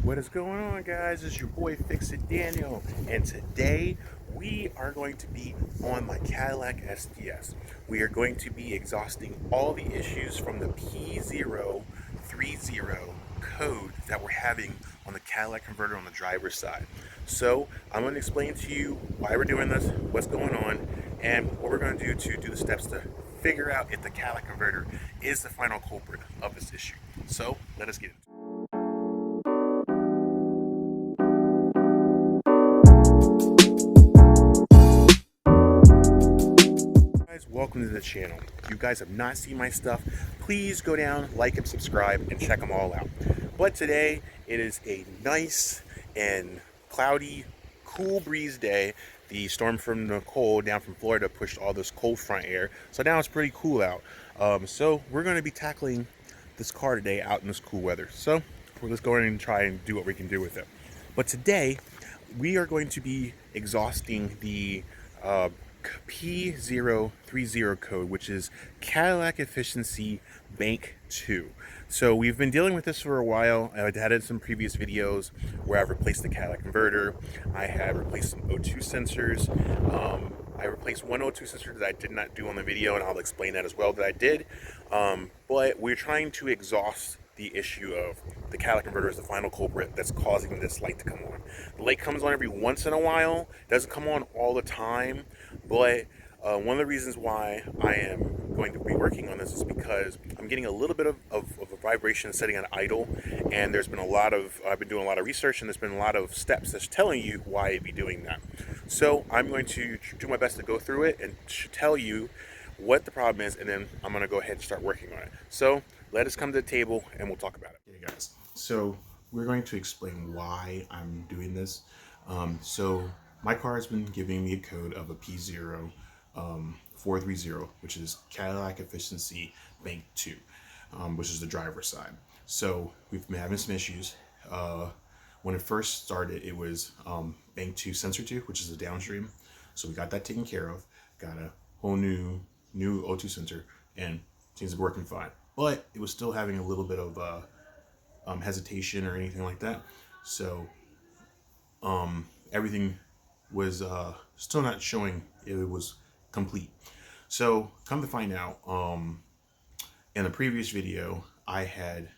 What is going on, guys? It's your boy Fix It Daniel, and today we are going to be on my Cadillac SDS. We are going to be exhausting all the issues from the P0430 code that we're having on the Cadillac converter on the driver's side. So I'm going to explain to you why we're doing this, what's going on, and what we're going to do the steps to figure out if the Cadillac converter is the final culprit of this issue. So let us get into it. Welcome to the channel. If you guys have not seen my stuff, please go down, like and subscribe, and check them all out. But today it is a nice and cloudy, cool breeze day. The storm from Nicole down from Florida pushed all this cold front air, so now it's pretty cool out. So we're going to be tackling this car today out in this cool weather. So let's go in and try and do what we can do with it. But today we are going to be exhausting the P0430 code, which is Cadillac Efficiency Bank 2. So we've been dealing with this for a while. I've added some previous videos where I've replaced the Cadillac converter. I have replaced some O2 sensors. I replaced one O2 sensor that I did not do on the video, and I'll explain that as well that I did. But we're trying to exhaust the issue of the Cadillac converter is the final culprit that's causing this light to come on. The light comes on every once in a while, doesn't come on all the time, but one of the reasons why I am going to be working on this is because I'm getting a little bit of a vibration setting on idle, and I've been doing a lot of research, and there's been a lot of steps that's telling you why I'd be doing that. So I'm going to do my best to go through it and tell you what the problem is, and then I'm going to go ahead and start working on it. So let us come to the table and we'll talk about it. Okay, guys, so we're going to explain why I'm doing this. So my car has been giving me a code of a P0430, which is Cadillac Efficiency Bank 2, which is the driver's side. So we've been having some issues. When it first started, it was Bank 2 Sensor 2, which is the downstream. So we got that taken care of, got a whole new O2 sensor, and seems to be working fine. But it was still having a little bit of hesitation or anything like that. So everything was still not showing it was complete. So come to find out, in the previous video, I had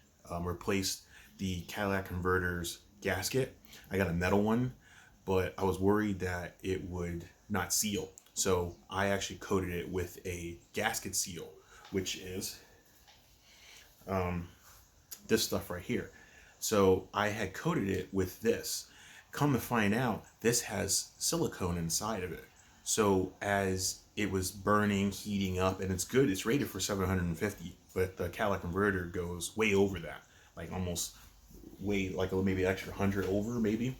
replaced the Cadillac converter's gasket. I got a metal one, but I was worried that it would not seal. So I actually coated it with a gasket seal, which is this stuff right here. So I had coated it with this. Come to find out, this has silicone inside of it. So as it was burning, heating up, and it's good, it's rated for 750, but the Cadillac converter goes way over that, like almost way, like maybe an extra 100 over maybe.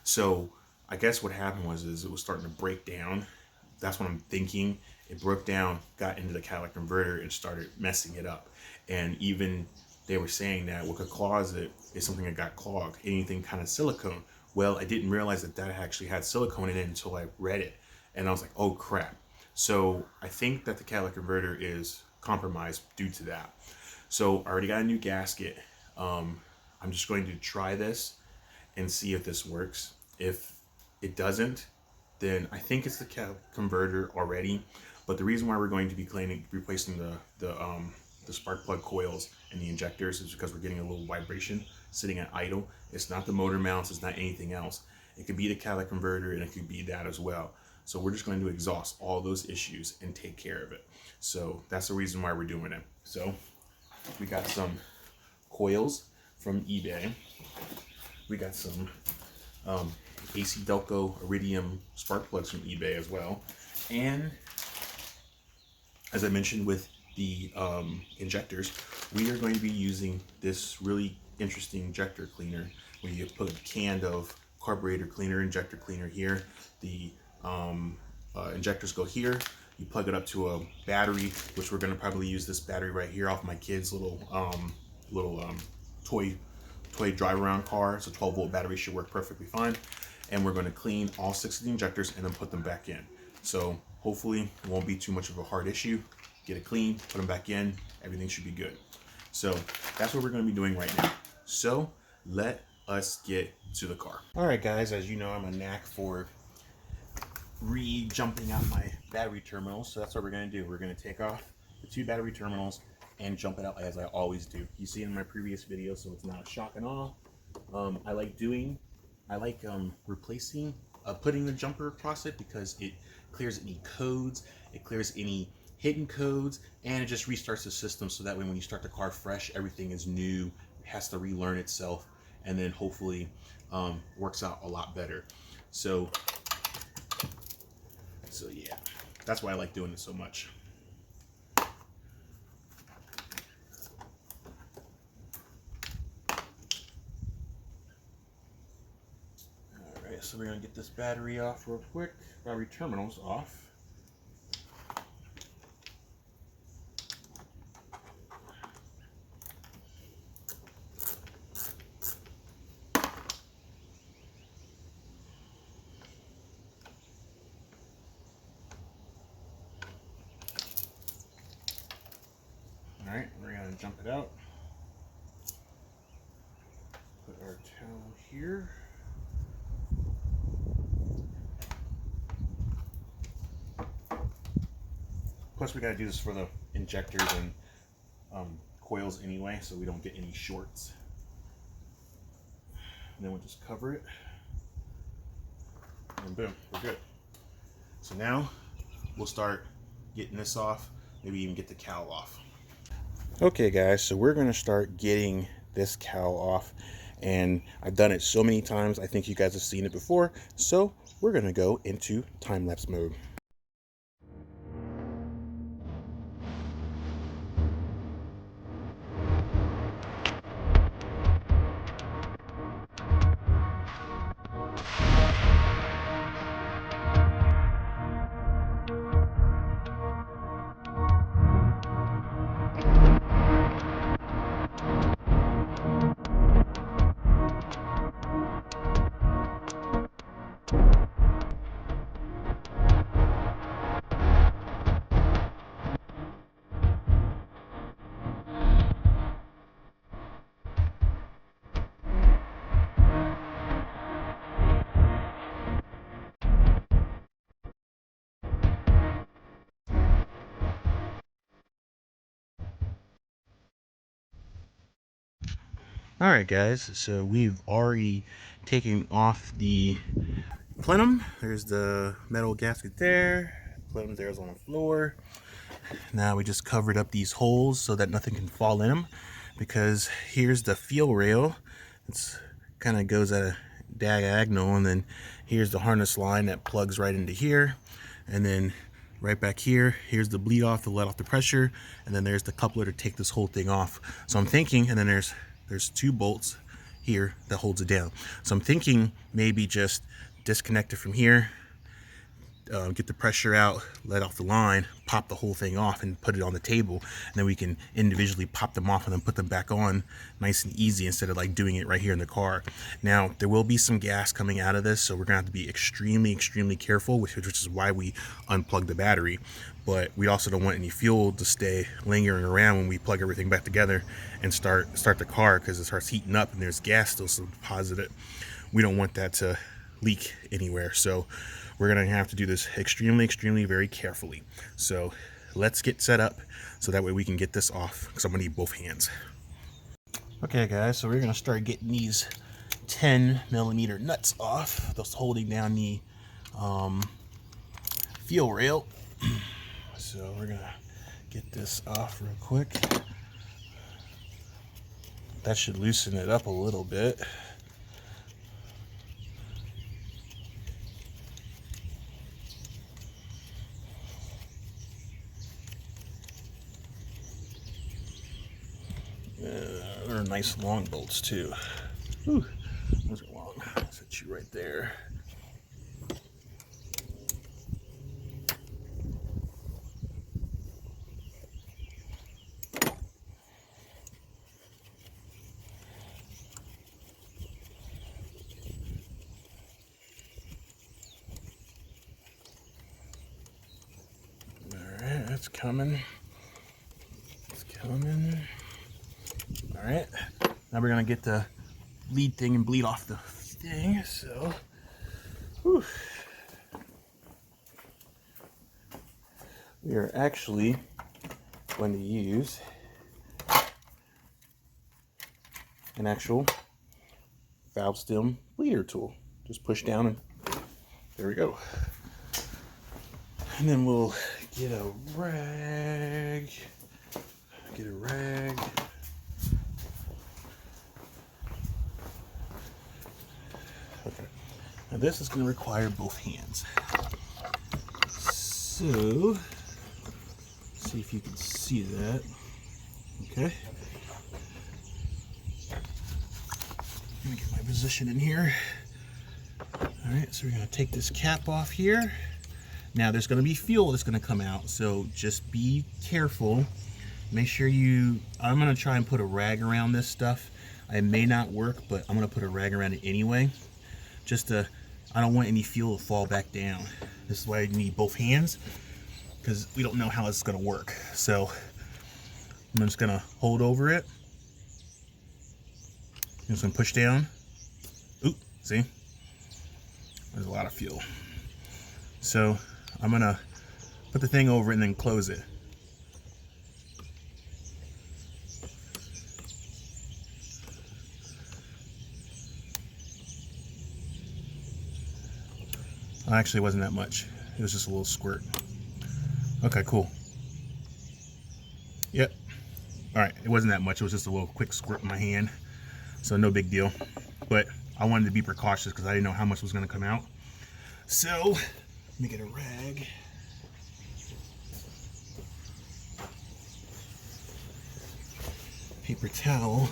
So I guess what happened was it was starting to break down. That's what I'm thinking. It broke down, got into the Cadillac converter, and started messing it up. And even they were saying that what could cause it is something that got clogged, anything kind of silicone. Well, I didn't realize that actually had silicone in it until I read it. And I was like, oh crap. So I think that the Cadillac converter is compromised due to that. So I already got a new gasket. I'm just going to try this and see if this works. If it doesn't, then I think it's the Cadillac converter already. But the reason why we're going to be replacing the spark plug coils and the injectors is because we're getting a little vibration sitting at idle. It's not the motor mounts, it's not anything else. It could be the Cadillac converter, and it could be that as well. So we're just going to exhaust all those issues and take care of it. So that's the reason why we're doing it. So we got some coils from eBay. We got some AC Delco Iridium spark plugs from eBay as well. And as I mentioned with the injectors, we are going to be using this really interesting injector cleaner where you put a can of carburetor cleaner, injector cleaner here. The injectors go here. You plug it up to a battery, which we're going to probably use this battery right here off my kid's little toy drive around car. So 12-volt battery should work perfectly fine. And we're going to clean all 6 of the injectors and then put them back in. So hopefully it won't be too much of a hard issue. Get it clean, put them back in, everything should be good. So that's what we're going to be doing right now. So let us get to the car. All right, guys, as you know, I'm a knack for jumping out my battery terminals, so that's what we're going to do. We're going to take off the 2 battery terminals and jump it out as I always do. You see in my previous video, so it's not a shock and awe. I like replacing, putting the jumper across it because it clears any codes, it clears any hidden codes, and it just restarts the system so that way when you start the car fresh, everything is new, has to relearn itself, and then hopefully works out a lot better. So yeah, that's why I like doing it so much. Alright, so we're going to get this battery off real quick. Battery terminals off. Alright, we're going to jump it out. Put our towel here. Plus we got to do this for the injectors and coils anyway, so we don't get any shorts. And then we'll just cover it. And boom, we're good. So now we'll start getting this off, maybe even get the cowl off. Okay guys, so we're gonna start getting this cowl off, and I've done it so many times, I think you guys have seen it before, so we're gonna go into time-lapse mode. Alright guys, so we've already taken off the plenum. There's the metal gasket there. Plenum there's on the floor. Now we just covered up these holes so that nothing can fall in them, because here's the fuel rail. It's kind of goes at a diagonal, and then here's the harness line that plugs right into here, and then right back here, here's the bleed off to let off the pressure, and then there's the coupler to take this whole thing off. So I'm thinking, and then there's 2 bolts here that holds it down. So I'm thinking maybe just disconnect it from here, get the pressure out, let off the line, pop the whole thing off and put it on the table, and then we can individually pop them off and then put them back on nice and easy instead of like doing it right here in the car. Now there will be some gas coming out of this, so we're gonna have to be extremely careful, which is why we unplug the battery. But we also don't want any fuel to stay lingering around when we plug everything back together and start the car, because it starts heating up and there's gas still deposited. We don't want that to leak anywhere, so we're gonna have to do this extremely very carefully. So let's get set up so that way we can get this off, because I'm gonna need both hands. Okay guys, so we're gonna start getting these 10mm nuts off, those holding down the fuel rail. So we're gonna get this off real quick. That should loosen it up a little bit. They're nice long bolts too. Whew, those are long. I'll set you right there. Alright, that's coming. It's coming. Alright, now we're going to get the bleed thing and bleed off the thing. So, whew. We are actually going to use an actual valve stem bleeder tool. Just push down and there we go. And then we'll get a rag. Okay. Now this is going to require both hands. So, see if you can see that. Okay. Let me get my position in here. Alright, so we're going to take this cap off here. Now there's going to be fuel that's going to come out, so just be careful. Make sure I'm going to try and put a rag around this stuff. It may not work, but I'm going to put a rag around it anyway. I don't want any fuel to fall back down. This is why you need both hands, because we don't know how it's going to work. So I'm just going to hold over it. I'm just going to push down. Oop, see? There's a lot of fuel. So I'm going to put the thing over it and then close it. Actually, it wasn't that much. It was just a little squirt. Okay, cool. Yep. Alright, it wasn't that much. It was just a little quick squirt in my hand. So no big deal. But I wanted to be precautious because I didn't know how much was going to come out. So, let me get a rag. Paper towel.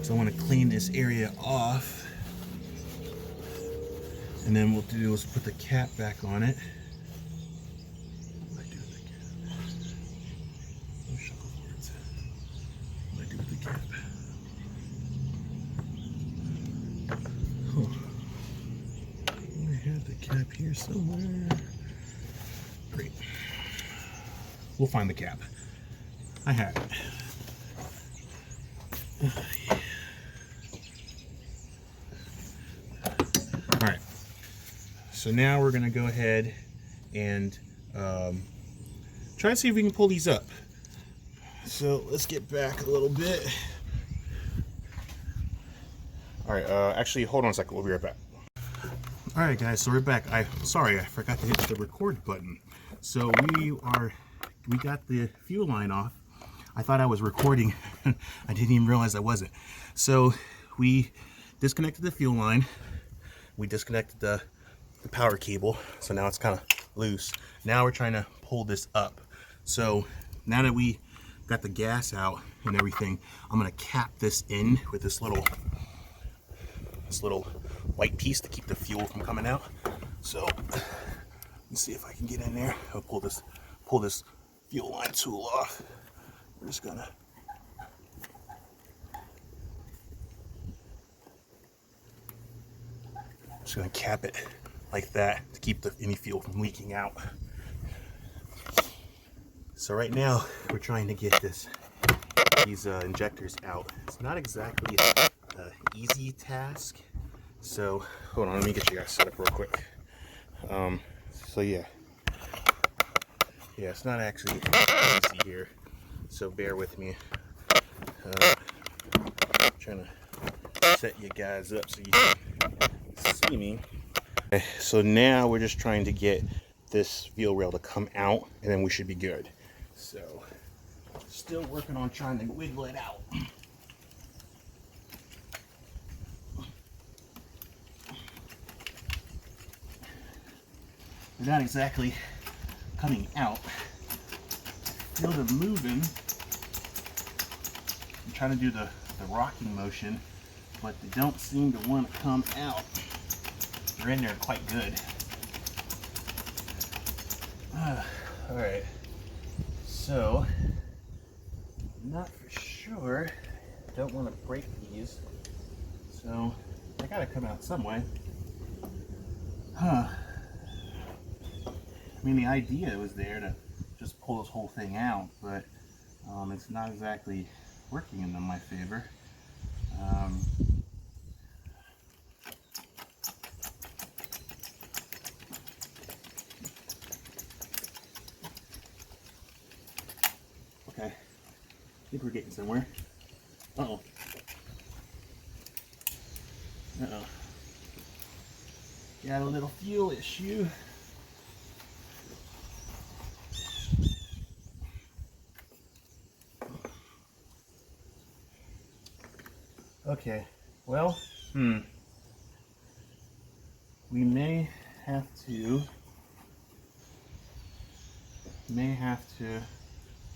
So I want to clean this area off. And then what we'll do is put the cap back on it. What do I do with the cap? No shuffleboards. What do I do with the cap? Oh. I had the cap here somewhere. Great. We'll find the cap. I have it. Yeah. All right. So now we're going to go ahead and try to see if we can pull these up. So let's get back a little bit. All right, actually, hold on a second. We'll be right back. All right, guys, so we're back. Sorry, I forgot to hit the record button. So we got the fuel line off. I thought I was recording. I didn't even realize I wasn't. So we disconnected the fuel line. We disconnected the power cable, so now it's kind of loose. Now we're trying to pull this up. So now that we got the gas out and everything, I'm gonna cap this in with this little white piece to keep the fuel from coming out. So let's see if I can get in there. I'll pull this fuel line tool off. We're just gonna cap it like that to keep any fuel from leaking out. So right now we're trying to get these injectors out. It's not exactly an easy task. So hold on, let me get you guys set up real quick. So yeah, it's not actually easy here. So bear with me. I'm trying to set you guys up so you can see me. Okay, so now we're just trying to get this fuel rail to come out, and then we should be good. So, still working on trying to wiggle it out. They're not exactly coming out. Feel them moving. I'm trying to do the rocking motion, but they don't seem to want to come out. They're in there quite good. Alright, so not for sure. Don't want to break these, so they gotta come out some way. I mean, the idea was there to just pull this whole thing out, but it's not exactly working in my favor. I think we're getting somewhere. Uh-oh. Uh-oh. Got a little fuel issue. Okay, well, we may have to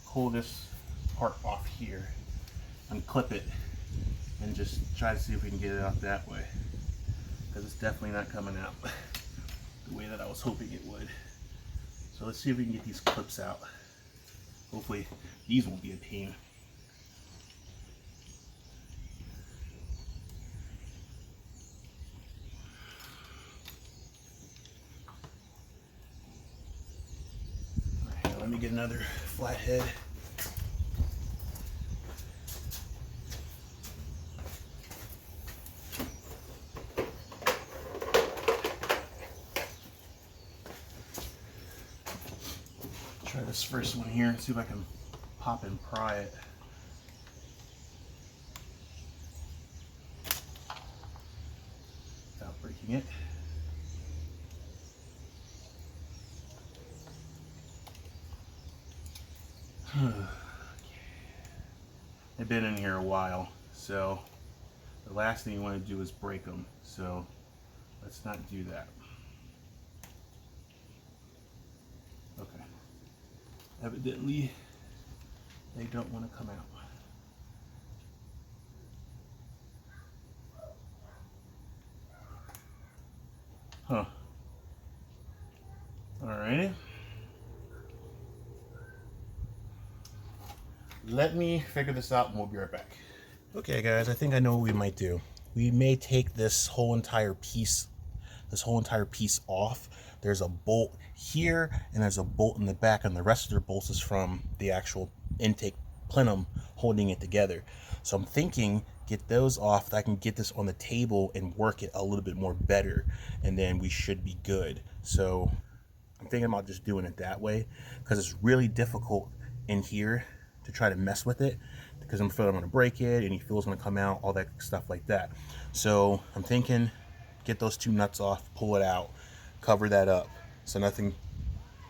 pull this part off here, unclip it, and just try to see if we can get it out that way, because it's definitely not coming out the way that I was hoping it would. So let's see if we can get these clips out. Hopefully these won't be a pain. Let me get another flathead. Try this first one here and see if I can pop and pry it. Without breaking it. They've been in here a while, so the last thing you want to do is break them, so let's not do that. Okay. Evidently, they don't want to come out. Huh. Alrighty. Let me figure this out and we'll be right back. Okay guys, I think I know what we might do. We may take this whole entire piece off. There's a bolt here and there's a bolt in the back, and the rest of their bolts is from the actual intake plenum holding it together. So I'm thinking get those off, that I can get this on the table and work it a little bit more better, and then we should be good. So I'm thinking about just doing it that way, because it's really difficult in here to try to mess with it, because I'm afraid I'm going to break it, any fuel's going to come out, all that stuff like that. So I'm thinking get those two nuts off, pull it out, cover that up so nothing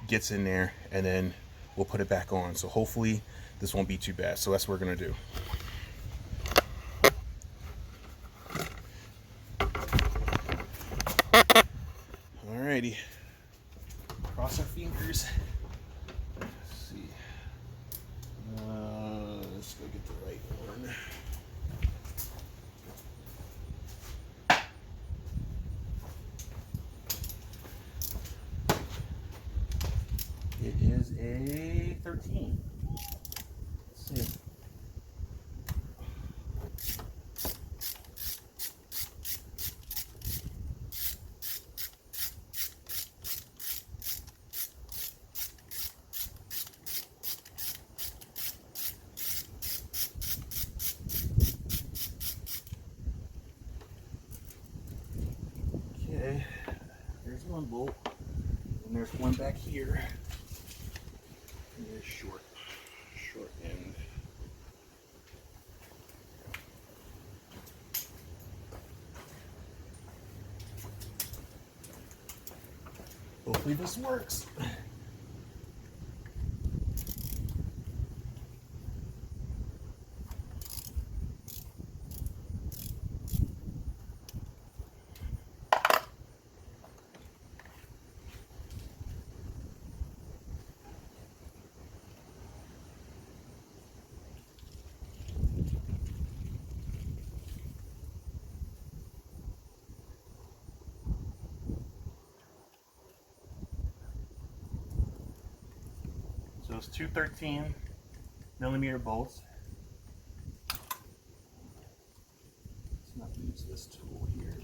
gets in there, and then we'll put it back on. So hopefully this won't be too bad. So that's what we're going to do. Alrighty, cross our fingers. Let's see. Let's go get the right one. It is a 13. Let's see. Okay, there's one bolt, and there's one back here. And there's short end. Hopefully this works. So it's two 13mm bolts. Let's not use this tool here.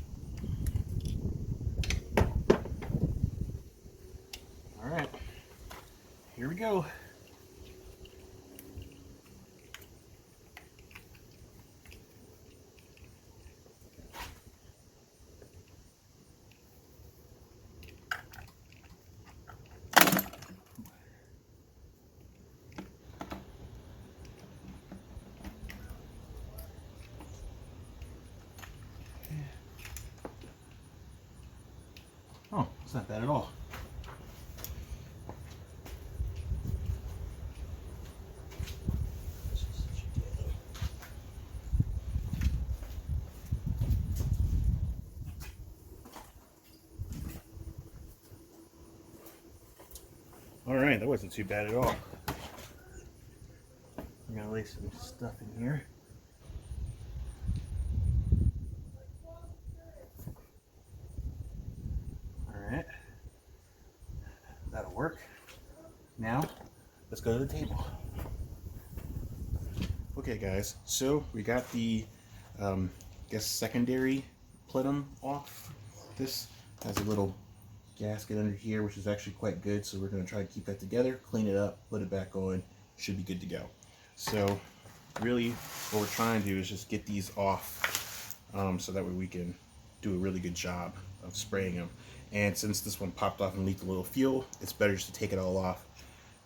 All right, here we go. not bad at all. Alright, that wasn't too bad at all. I'm gonna lay some stuff in here. Alright. That'll work. Now, let's go to the table. Okay guys, so we got the secondary plenum off. This has a little gasket under here, which is actually quite good, so we're going to try to keep that together, clean it up, put it back on, should be good to go. So really what we're trying to do is just get these off, so that way we can do a really good job of spraying them. And since this one popped off and leaked a little fuel, it's better just to take it all off,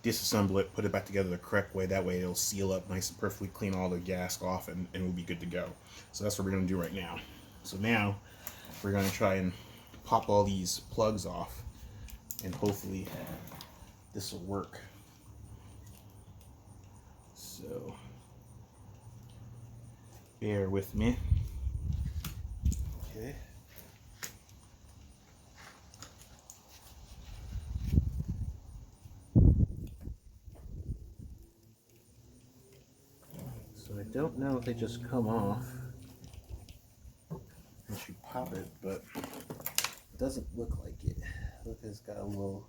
disassemble it, put it back together the correct way. That way it'll seal up nice and perfectly, clean all the gas off, and we'll be good to go. So that's what we're going to do right now. So now we're going to try and pop all these plugs off, and hopefully this will work. So bear with me. Okay. So I don't know if they just come off once you pop it, but it doesn't look like it. Look, it's got a little.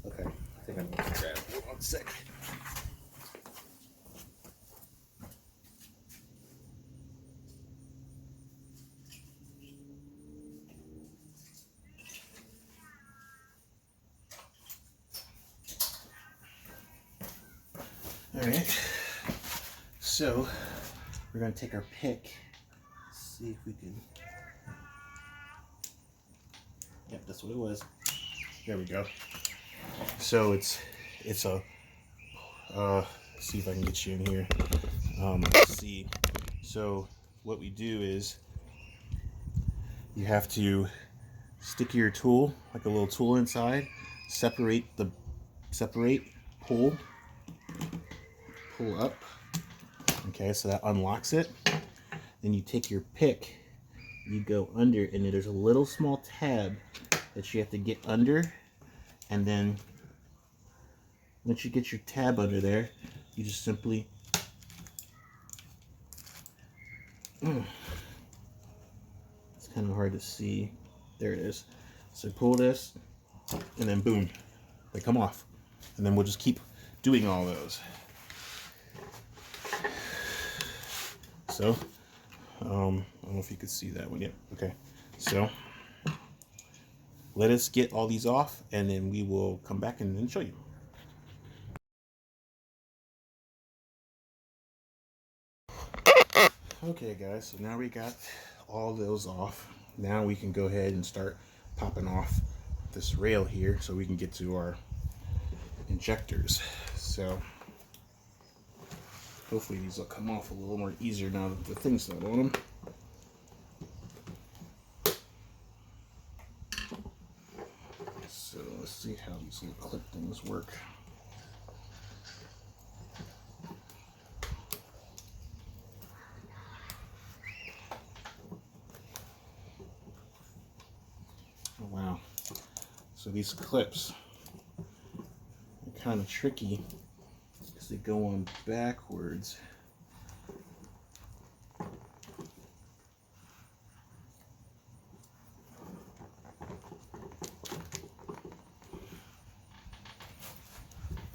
Okay, I think I'm gonna grab it. 1 second. Alright, so we're going to take our pick, see if we can. Yep, that's what it was. There we go. So it's a see if I can get you in here. Let's see. So what we do is you have to stick your tool, like a little tool inside, pull up. Okay, so that unlocks it. Then you take your pick, you go under, and there's a little small tab that you have to get under, and then once you get your tab under there, you just simply it's kind of hard to see. There it is. So pull this, and then boom, they come off. And then we'll just keep doing all those. So, I don't know if you could see that one yet. Okay, so let us get all these off, and then we will come back and then show you. Okay guys, so now we got all those off. Now we can go ahead and start popping off this rail here so we can get to our injectors. So hopefully these will come off a little more easier now that the thing's not on them. So let's see how these little clip things work. Oh wow. So these clips are kind of tricky because they go on backwards.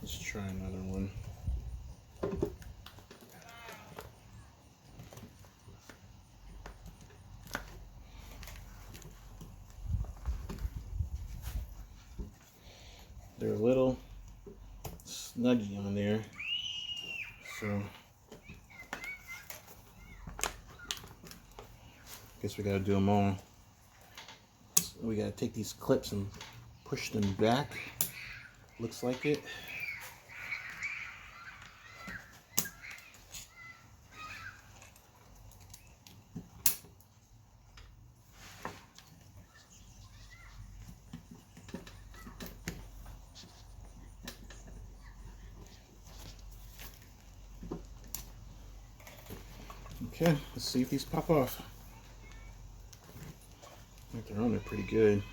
Let's try another one. They're a little snuggy on there, so guess we gotta do them all. So we gotta take these clips and push them back. Looks like it. Okay, let's see if these pop off. I think they're on there pretty good.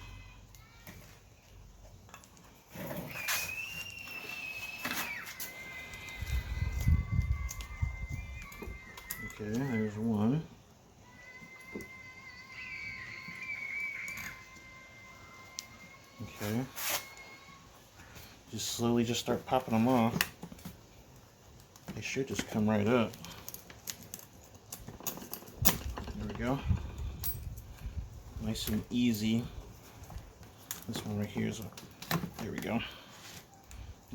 Okay, there's one. Okay. Just slowly just start popping them off. They should just come right up. There we go. Nice and easy. This one right here is there we go.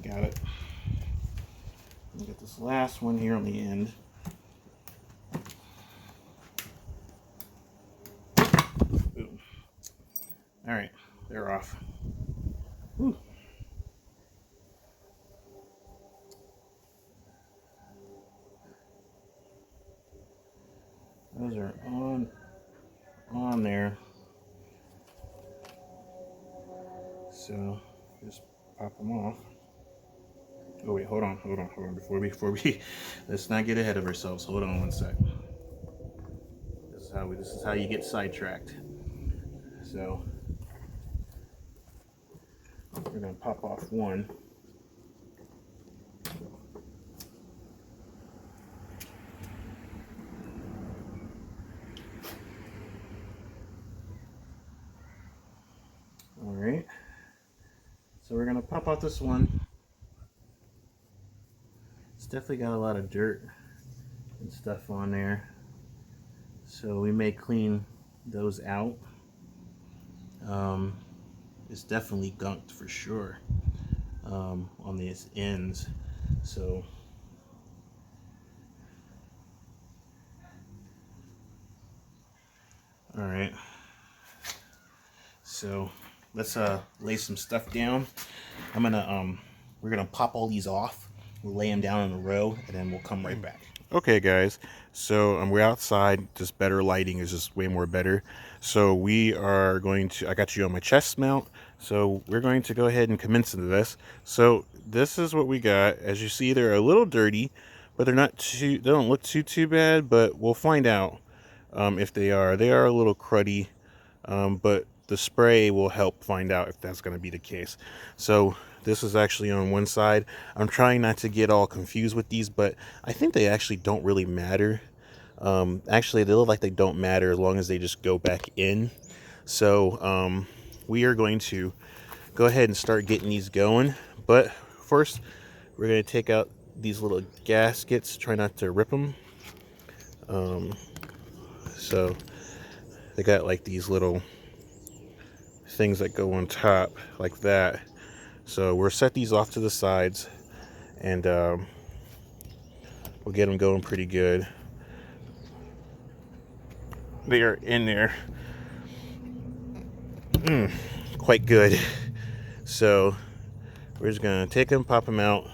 Got it. We'll get this last one here on the end. Boom. All right, they're off. Whew. Those are on there. So just pop them off. Oh wait, hold on. Before we let's not get ahead of ourselves. Hold on one sec. This is how you get sidetracked. So we're gonna pop off one. All right. So we're gonna pop out this one. It's definitely got a lot of dirt and stuff on there, so we may clean those out. It's definitely gunked for sure on these ends. So all right, so let's lay some stuff down. We're gonna pop all these off. We'll lay them down in a row, and then we'll come right back. Okay, guys. So we're outside. Just better lighting is just way more better. So we are going to. I got you on my chest mount. So we're going to go ahead and commence into this. So this is what we got. As you see, they're a little dirty, but they're not too. They don't look too bad. But we'll find out if they are. They are a little cruddy, but the spray will help find out if that's going to be the case. So this is actually on one side. I'm trying not to get all confused with these, but I think they actually don't really matter. Actually, they look like they don't matter as long as they just go back in. So we are going to go ahead and start getting these going. But first, we're going to take out these little gaskets. Try not to rip them. So they got like these little things that go on top like that. So we'll set these off to the sides, and we'll get them going pretty good. They are in there quite good. So we're just gonna take them, pop them out.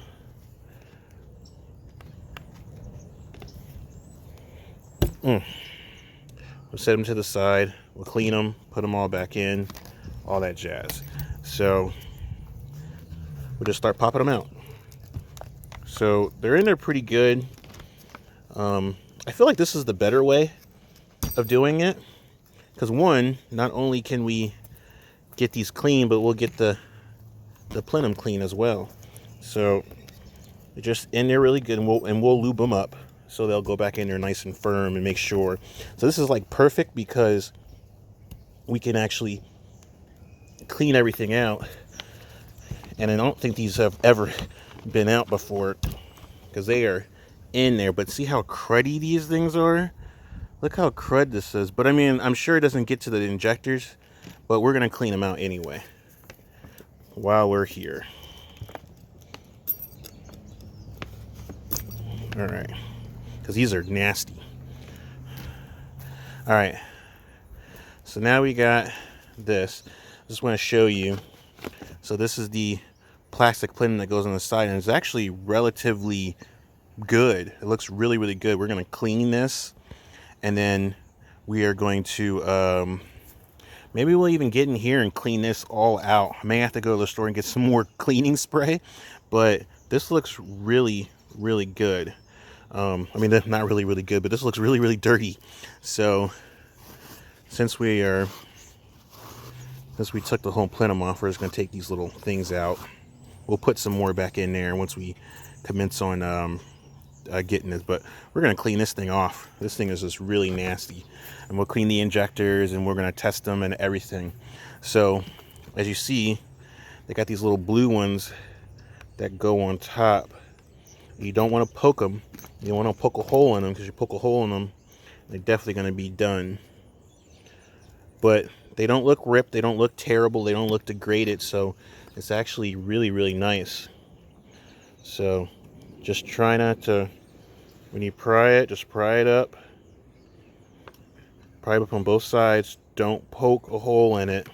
We'll set them to the side. We'll clean them, put them all back in, all that jazz. So we'll just start popping them out. So they're in there pretty good. I feel like this is the better way of doing it, because one, not only can we get these clean, but we'll get the plenum clean as well. So they're just in there really good, and we'll lube them up so they'll go back in there nice and firm and make sure. So this is like perfect because we can actually clean everything out. And I don't think these have ever been out before because they are in there. But see how cruddy these things are? Look how crud this is. But I mean, I'm sure it doesn't get to the injectors, but we're going to clean them out anyway while we're here. All right. Because these are nasty. All right. So now we got this. I just want to show you. So this is the plastic plenum that goes on the side, and it's actually relatively good. It looks really, really good. We're going to clean this, and then we are going to maybe we'll even get in here and clean this all out. I may have to go to the store and get some more cleaning spray, but this looks really, really good. I mean, that's not really good, but this looks really dirty. So since we took the whole plenum off, we're just gonna take these little things out. We'll put some more back in there once we commence on getting this, but we're gonna clean this thing off. This thing is just really nasty, and we'll clean the injectors and we're gonna test them and everything. So as you see, they got these little blue ones that go on top. You don't want to poke them. You don't want to poke a hole in them, because you poke a hole in them, they're definitely going to be done. But they don't look ripped, they don't look terrible, they don't look degraded, so it's actually really nice. So just try not to, when you pry it, just pry it up. Pry it up on both sides. Don't poke a hole in it,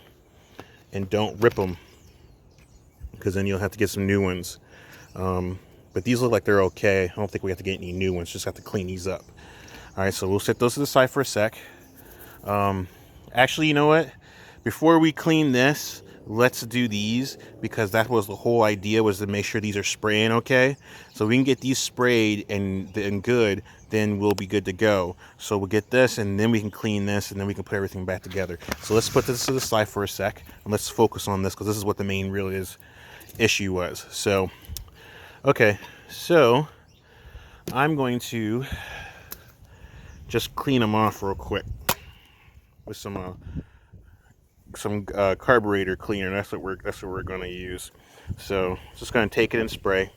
and don't rip them, because then you'll have to get some new ones. But these look like they're okay. I don't think we have to get any new ones, just have to clean these up. All right, so we'll set those to the side for a sec. Actually, you know what? Before we clean this, let's do these, because that was the whole idea, was to make sure these are spraying okay. So we can get these sprayed and good, then we'll be good to go. So we'll get this, and then we can clean this, and then we can put everything back together. So let's put this to the side for a sec, and let's focus on this, because this is what the main issue was. So okay, so I'm going to just clean them off real quick with some carburetor cleaner. That's what we're going to use. So just going to take it and spray.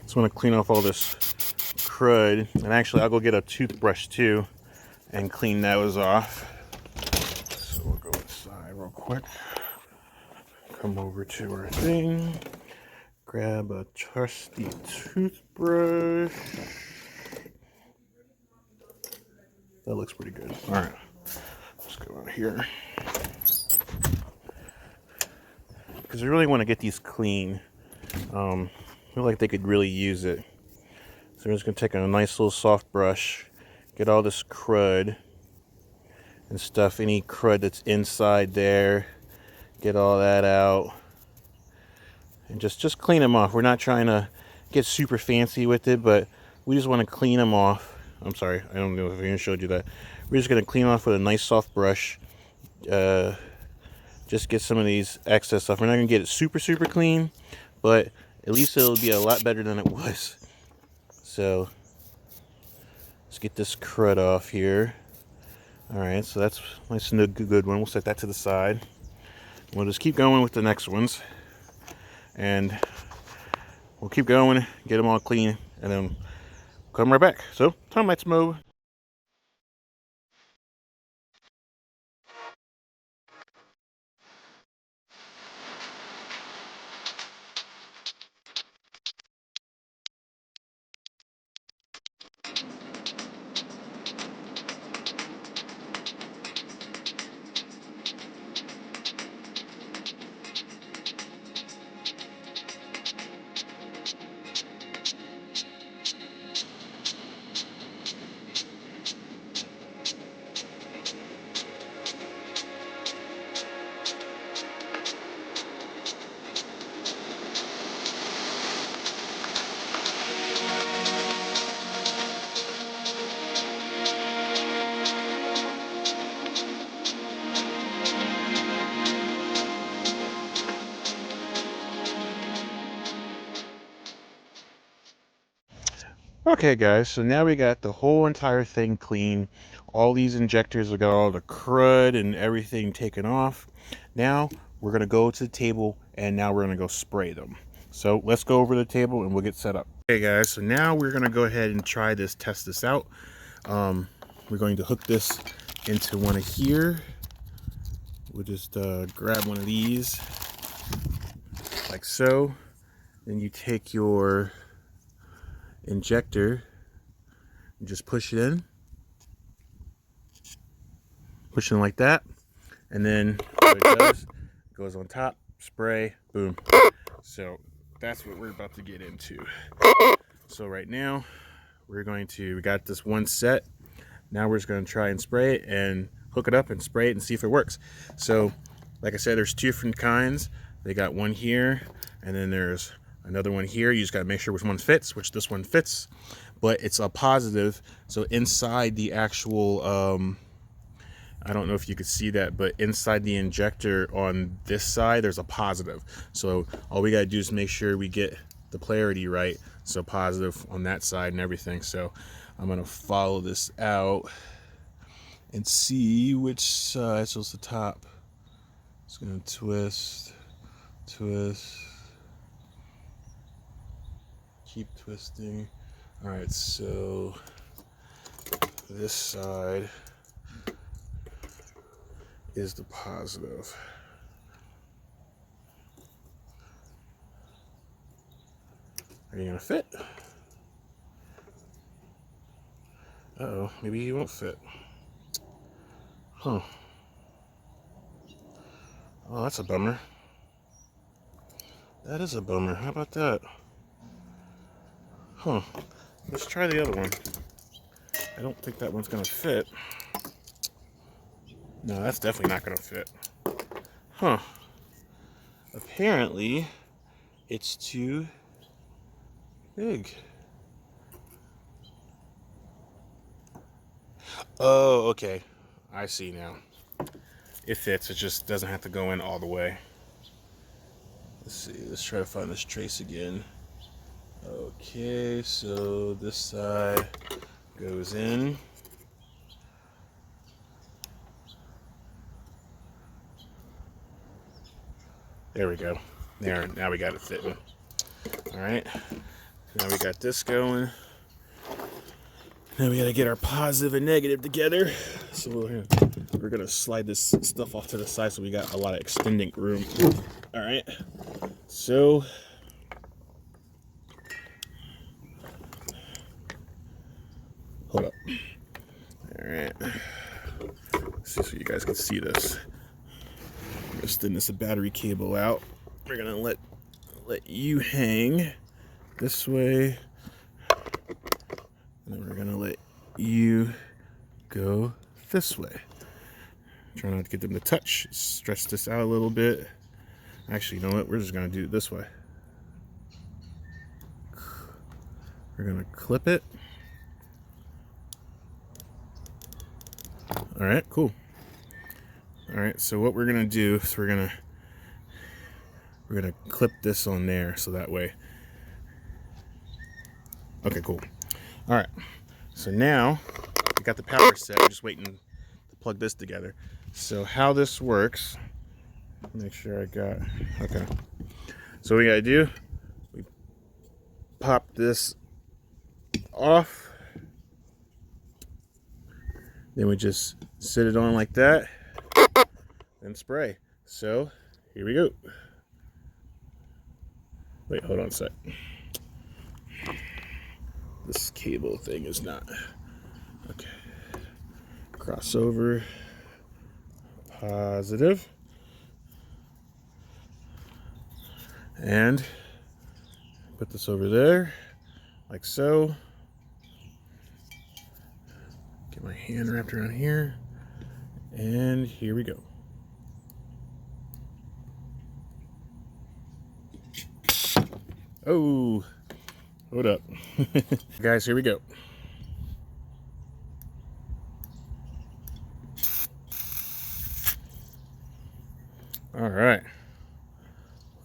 Just want to clean off all this crud, and actually I'll go get a toothbrush too and clean those off. So we'll go inside real quick, come over to our thing, grab a trusty toothbrush. That looks pretty good. All right, let's go out here, because we really want to get these clean. I feel like they could really use it. So I'm just going to take a nice little soft brush, get all this crud and stuff, any crud that's inside there, get all that out, and just clean them off. We're not trying to get super fancy with it, but we just want to clean them off. I'm sorry, I don't know if I even showed you that. We're just going to clean off with a nice soft brush. Just get some of these excess stuff. We're not going to get it super clean, but at least it'll be a lot better than it was. So let's get this crud off here. All right, so that's nice and a good one. We'll set that to the side. We'll just keep going with the next ones, and we'll keep going, get them all clean, and then come right back. So time let's move. Okay guys, so now we got the whole entire thing clean. All these injectors have got all the crud and everything taken off. Now we're going to go to the table, and now we're going to go spray them. So let's go over to the table and we'll get set up. Okay guys, so now we're going to go ahead and test this out. We're going to hook this into one of here. We'll just grab one of these like so. Then you take your injector and just push it in, like that, and then what it does, it goes on top, spray, boom. So that's what we're about to get into. So right now we got this one set. Now we're just going to try and spray it and hook it up and spray it and see if it works. So, like I said, there's two different kinds. They got one here, and then there's another one here. You just got to make sure which one fits, which this one fits. But it's a positive. So inside the actual, I don't know if you could see that, but inside the injector on this side, there's a positive. So all we got to do is make sure we get the polarity right. So positive on that side and everything. So I'm going to follow this out and see which side. So it's the top. It's going to twist, twist, keep twisting. All right, so this side is the positive. Are you gonna fit? Uh-oh, maybe he won't fit. Huh. Oh, that's a bummer. That is a bummer. How about that? Huh. Let's try the other one. I don't think that one's gonna fit. No, that's definitely not gonna fit. Huh. Apparently, it's too big. Oh, okay. I see now. It fits. It just doesn't have to go in all the way. Let's see. Let's try to find this trace again. Okay, so this side goes in. There we go. There, now we got it fitting. All right, now we got this going. Now we gotta get our positive and negative together. So we're gonna slide this stuff off to the side so we got a lot of extending room. All right, so hold up. All right, let's see so you guys can see this. I'm gonna extend this battery cable out. We're gonna let you hang this way, and then we're gonna let you go this way. Try not to get them to touch. Stretch this out a little bit. Actually, you know what? We're just gonna do it this way. We're gonna clip it. All right, cool. All right, so what we're gonna do is we're gonna clip this on there so that way. Okay, cool. All right, so now we got the power set. We're just waiting to plug this together. So how this works, make sure I got, okay. So what we gotta do, we pop this off, then we just sit it on like that and spray. So here we go. Wait, hold on a sec. This cable thing is not, okay. Crossover, positive, and put this over there, like so. Get my hand wrapped around here, and here we go. Oh, hold up. Guys, here we go. All right.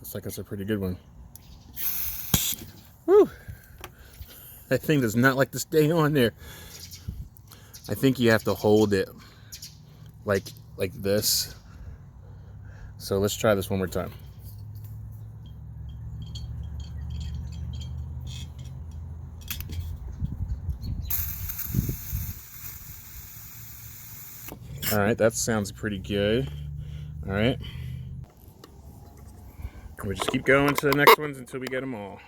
Looks like that's a pretty good one. Woo! That thing does not like to stay on there. I think you have to hold it like this. So let's try this one more time. All right, that sounds pretty good. All right. We'll just keep going to the next ones until we get them all.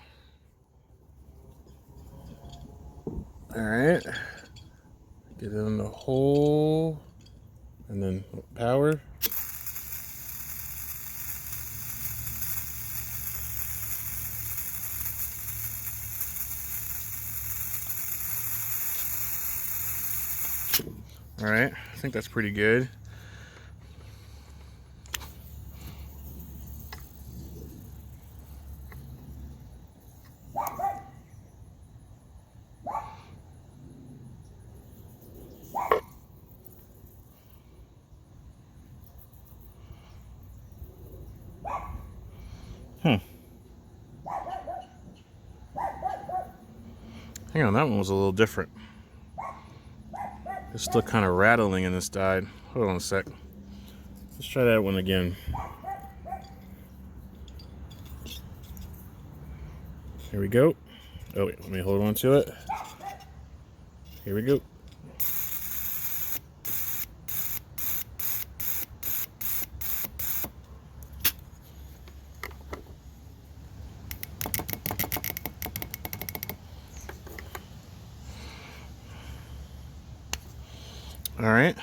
All right. Get it in the hole, and then power. All right, I think that's pretty good. Hang on, that one was a little different. It's still kind of rattling in this side. Hold on a sec. Let's try that one again. Here we go. Oh wait, let me hold on to it. Here we go. All right,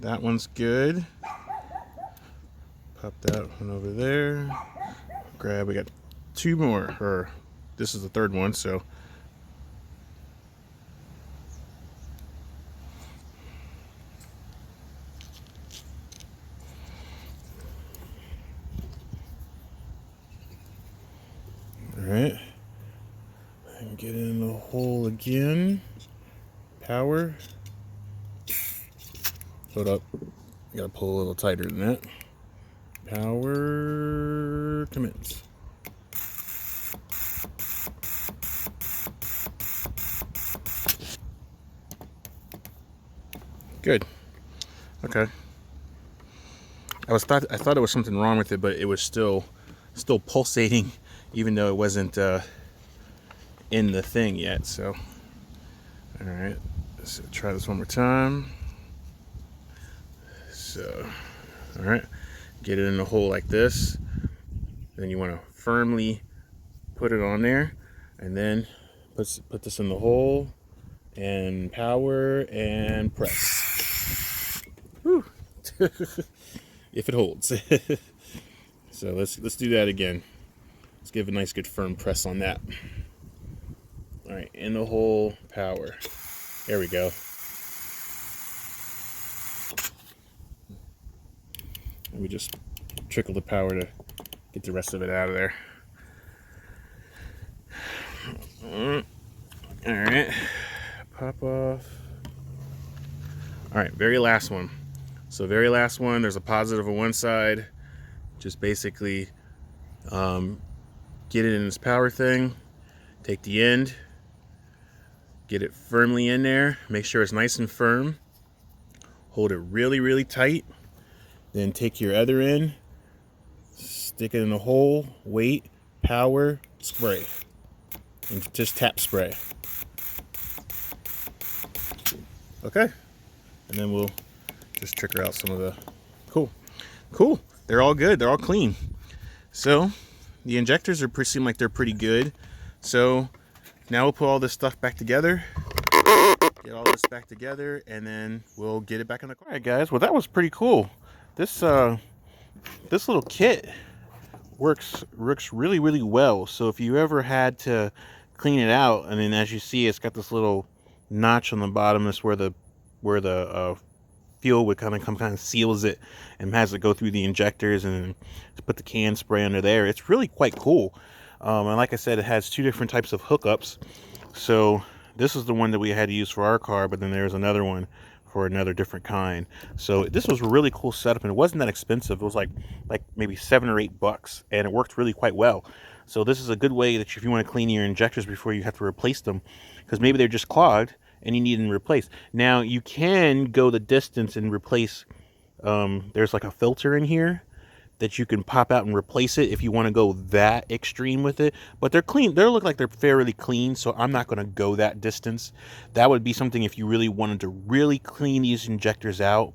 that one's good. Pop that one over there. Grab, we got two more, or this is the third one, so. All right, and get in the hole again. Power. Hold up, you gotta pull a little tighter than that. Power, commence. Good. Okay. I thought it was something wrong with it, but it was still pulsating, even though it wasn't in the thing yet. So, all right, let's try this one more time. So, all right, get it in the hole like this. Then you want to firmly put it on there, and then put this in the hole, and power and press. Whew. If it holds. So let's do that again. Let's give a nice good firm press on that. All right, in the hole, power. There we go. And we just trickle the power to get the rest of it out of there. All right, pop off. All right, very last one. So very last one, there's a positive on one side. Just basically get it in this power thing, take the end, get it firmly in there, make sure it's nice and firm, hold it really, really tight, then take your other end, stick it in the hole, wait, power, spray, and just tap spray. Okay, and then we'll just trickle out some of the, cool. They're all good, they're all clean. So the injectors seem like they're pretty good. So now we'll put all this stuff back together, get all this back together, and then we'll get it back in the car. All right, guys. Well, that was pretty cool. This little kit works really, really well. So if you ever had to clean it out, and then as you see, it's got this little notch on the bottom. That's where the fuel would kind of seals it and has it go through the injectors and put the can spray under there. It's really quite cool. And like I said, it has two different types of hookups. So this is the one that we had to use for our car, but then there's another one for another different kind. So this was a really cool setup, and it wasn't that expensive. It was like maybe $7 or $8, and it worked really quite well. So this is a good way that if you want to clean your injectors before you have to replace them, because maybe they're just clogged and you need them replaced. Now you can go the distance and replace. There's like a filter in here that you can pop out and replace it if you want to go that extreme with it. But they're clean. They look like they're fairly clean, so I'm not going to go that distance. That would be something if you really wanted to really clean these injectors out,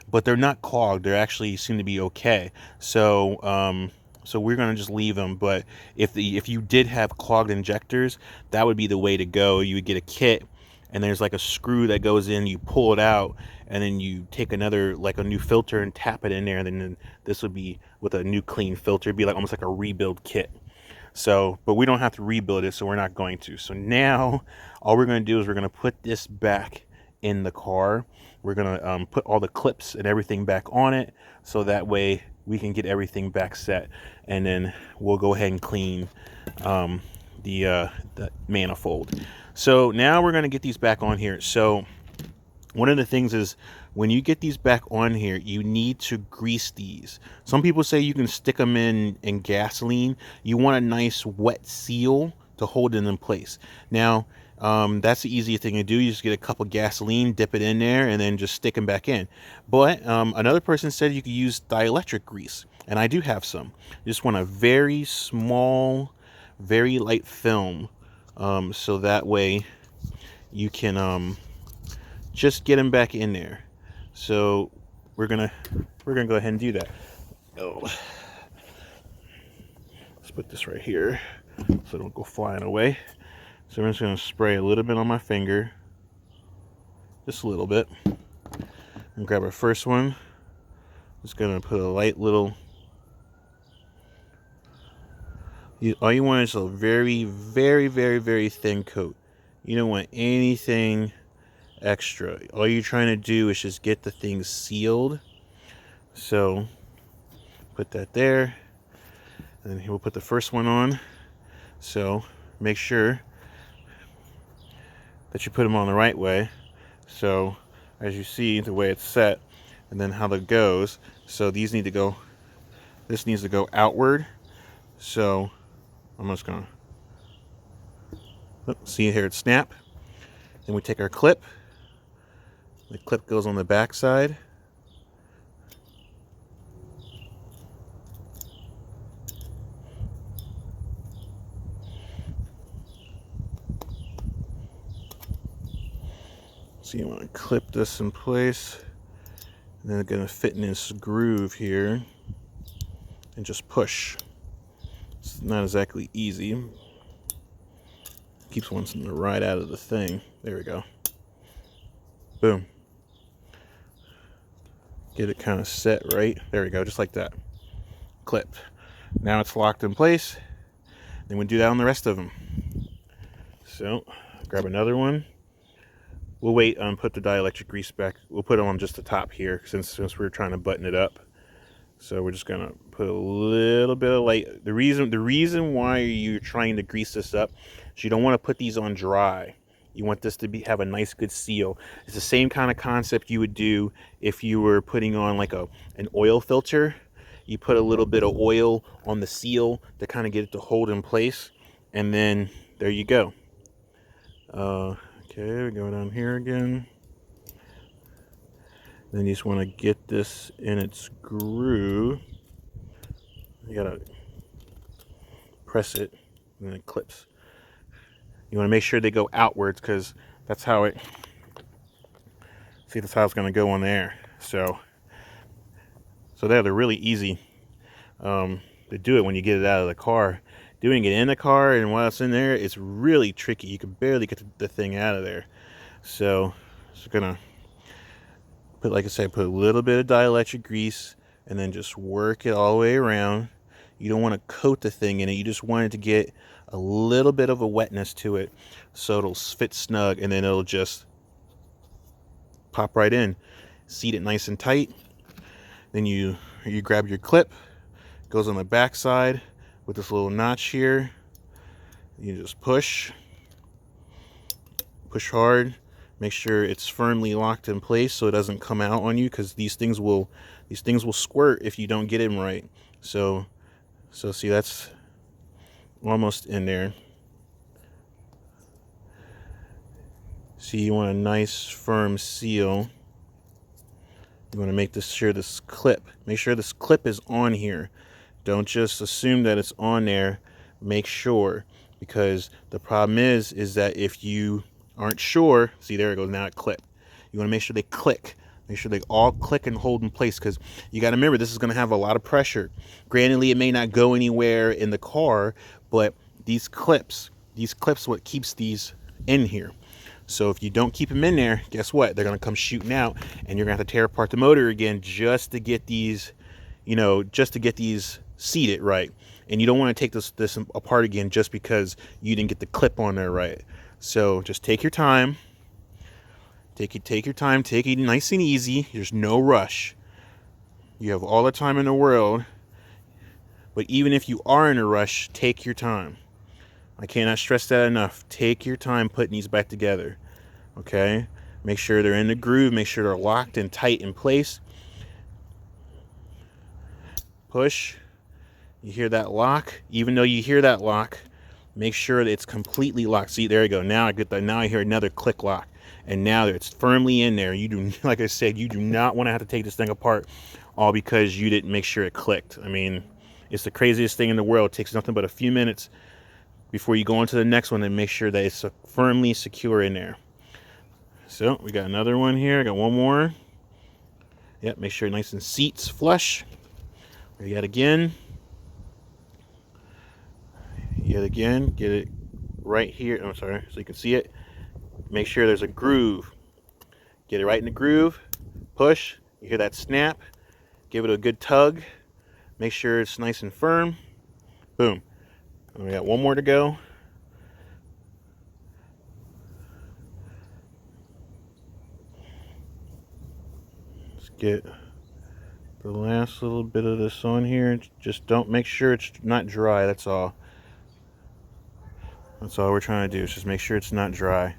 but they're not clogged. They actually seem to be okay. So so we're going to just leave them. But if you did have clogged injectors, that would be the way to go. You would get a kit, and there's like a screw that goes in, you pull it out, and then you take another, like a new filter, and tap it in there, and then this would be with a new clean filter. It'd be like almost like a rebuild kit. So, but we don't have to rebuild it, so we're not going to. So now all we're going to do is we're going to put this back in the car. We're gonna put all the clips and everything back on it, so that way we can get everything back set, and then we'll go ahead and clean the manifold. So now we're gonna get these back on here. So one of the things is, when you get these back on here, you need to grease these. Some people say you can stick them in gasoline. You want a nice wet seal to hold it in place. Now, that's the easiest thing to do. You just get a cup of gasoline, dip it in there, and then just stick them back in. But another person said you could use dielectric grease, and I do have some. You just want a very small, very light film, so that way you can just get them back in there. So we're gonna go ahead and do that. Oh, let's put this right here so it don't go flying away. So I'm just gonna spray a little bit on my finger, just a little bit, and grab our first one. Just gonna put a light little. All you want is a very, very, very, very thin coat. You don't want anything extra. All you're trying to do is just get the thing sealed. So put that there, and then we'll put the first one on. So make sure that you put them on the right way. So as you see the way it's set, and then how that goes, so these need to go, this needs to go outward. So I'm just gonna see here, it snap. Then we take our clip. The clip goes on the back side. So you want to clip this in place, and then it's going to fit in this groove here, and just push. It's not exactly easy. Keeps one right out of the thing. There we go. Boom. Get it kind of set right. There we go, just like that. Clipped. Now it's locked in place. Then we do that on the rest of them. So, grab another one. We'll wait and put the dielectric grease back. We'll put it on just the top here since we're trying to button it up. So we're just gonna put a little bit of light. The reason why you're trying to grease this up is you don't want to put these on dry. You want this to have a nice good seal. It's the same kind of concept you would do if you were putting on like an oil filter. You put a little bit of oil on the seal to kind of get it to hold in place, and then there you go. Okay, we go down here again. Then you just want to get this in its groove. You gotta press it, and then it clips. You want to make sure they go outwards, because that's how it. See, that's how it's going to go on there. So they're really easy to do it when you get it out of the car. Doing it in the car and while it's in there, it's really tricky. You can barely get the thing out of there. So it's gonna put, like I said, put a little bit of dielectric grease, and then just work it all the way around. You don't want to coat the thing in it. You just want it to get a little bit of a wetness to it, so it'll fit snug, and then it'll just pop right in. Seat it nice and tight. Then you grab your clip, goes on the back side with this little notch here. You just push hard. Make sure it's firmly locked in place so it doesn't come out on you, because these things will squirt if you don't get them right. So see, that's almost in there. See, you want a nice firm seal. You want to make sure this clip is on here. Don't just assume that it's on there. Make sure, because the problem is that if you aren't sure, see, there it goes, now it clipped. You want to make sure they click. Make sure they all click and hold in place, because you got to remember, this is going to have a lot of pressure. Granted, it may not go anywhere in the car, but these clips what keeps these in here. So if you don't keep them in there, guess what? They're going to come shooting out, and you're going to have to tear apart the motor again just to get these, seated right. And you don't want to take this apart again just because you didn't get the clip on there right. So just take your time, Take your time. Take it nice and easy. There's no rush. You have all the time in the world. But even if you are in a rush, take your time. I cannot stress that enough. Take your time putting these back together. Okay? Make sure they're in the groove. Make sure they're locked and tight in place. Push. You hear that lock? Even though you hear that lock, make sure that it's completely locked. See, there you go. Now I get that. Now I hear another click lock. And now it's firmly in there. You do, like I said, you do not want to have to take this thing apart all because you didn't make sure it clicked. I mean, it's the craziest thing in the world. It takes nothing but a few minutes before you go on to the next one and make sure that it's firmly secure in there. So we got another one here. I got one more. Yep, make sure nice and seats flush. Yet again. Yet again, get it right here. I'm sorry, so you can see it. Make sure there's a groove. Get it right in the groove. Push. You hear that snap. Give it a good tug. Make sure it's nice and firm. Boom. And we got one more to go. Let's get the last little bit of this on here. Just don't make sure it's not dry. That's all. That's all we're trying to do. Is just make sure it's not dry.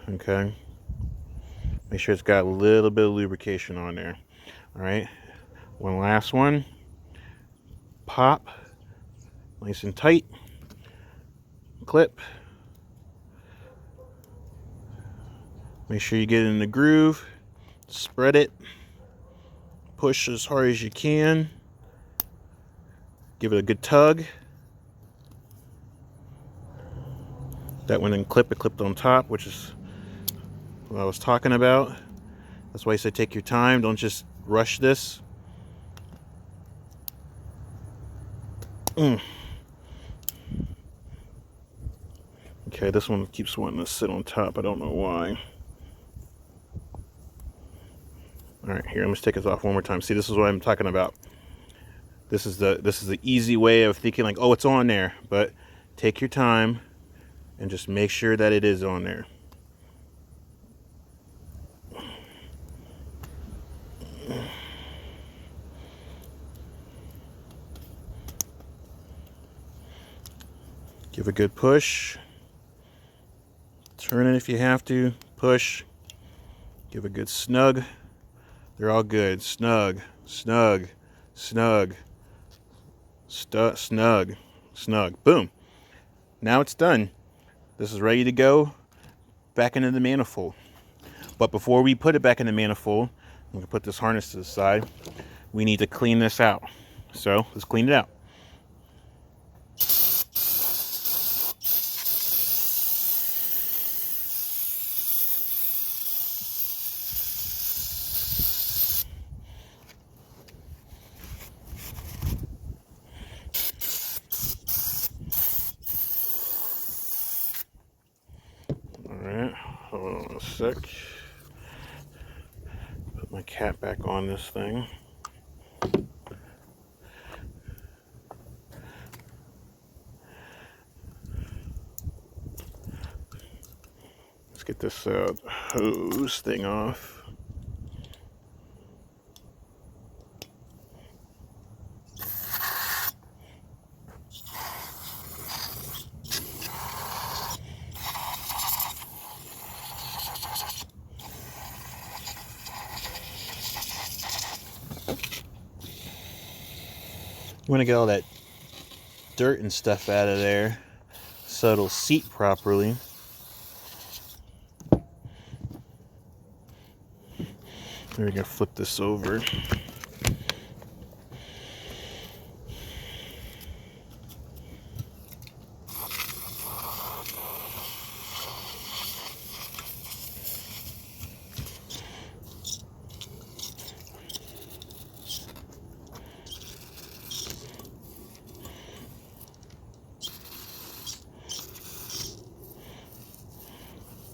Okay. Make sure it's got a little bit of lubrication on there. All right. One last one. Pop. Nice and tight. Clip. Make sure you get it in the groove. Spread it. Push as hard as you can. Give it a good tug. That one didn't clip, it clipped on top, which is what I was talking about. That's why I said take your time. Don't just rush this. Okay, this one keeps wanting to sit on top. I don't know why. All right, here, I'm just take this off one more time. See, this is what I'm talking about. This is the easy way of thinking like, oh, it's on there. But take your time and just make sure that it is on there. Give a good push. Turn it if you have to. Push. Give a good snug. They're all good. Snug, snug, snug, snug, snug. Boom. Now it's done. This is ready to go back into the manifold. But before we put it back in the manifold, I'm going to put this harness to the side. We need to clean this out. So let's clean it out. Alright, hold on a sec. Put my cap back on this thing. Let's get this hose thing off. You want to get all that dirt and stuff out of there so it'll seat properly. We're going to flip this over.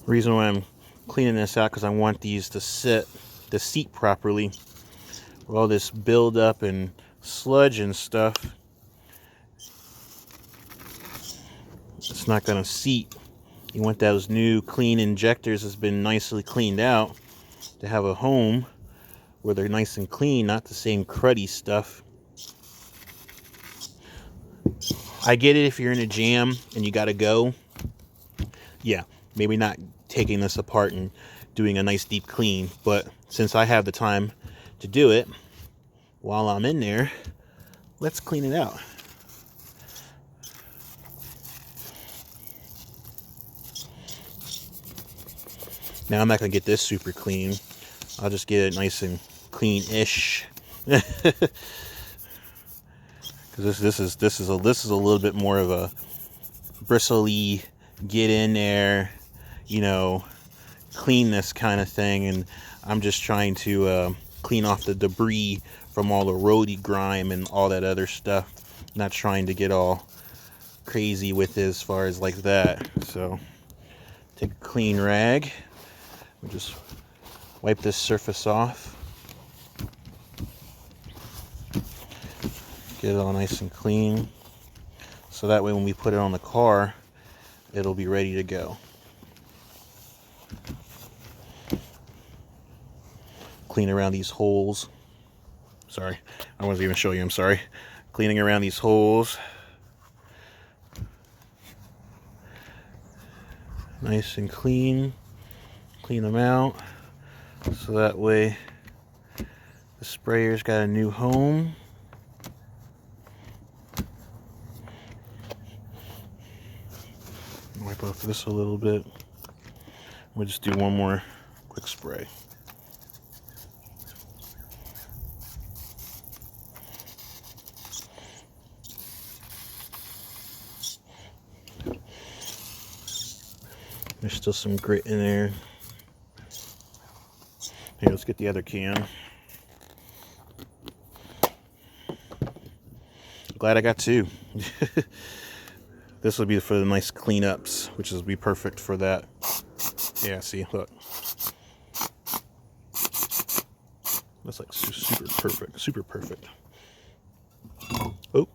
Reason why I'm cleaning this out because I want these to seat properly. With all this buildup and sludge and stuff, it's not going to seat You want those new clean injectors that's been nicely cleaned out to have a home where they're nice and clean, not the same cruddy stuff. I get it if you're in a jam and you gotta go. Yeah, maybe not taking this apart and doing a nice deep clean, but since I have the time to do it while I'm in there, let's clean it out. Now I'm not gonna get this super clean. I'll just get it nice and clean-ish. Because this is a little bit more of a bristly, get in there, you know, clean this kind of thing, and I'm just trying to clean off the debris from all the roady grime and all that other stuff. Not trying to get all crazy with it as far as like that. So take a clean rag. We'll just wipe this surface off. Get it all nice and clean. So that way when we put it on the car, it'll be ready to go. Clean around these holes. Sorry, I wasn't even show you, I'm sorry. Cleaning around these holes. Nice and clean. Clean them out. So that way the sprayer's got a new home. Wipe off this a little bit. We'll just do one more quick spray. There's still some grit in there. Here, let's get the other can. Glad I got two. This will be for the nice cleanups, which will be perfect for that. Yeah, see, look. That's like super perfect, super perfect. Oh.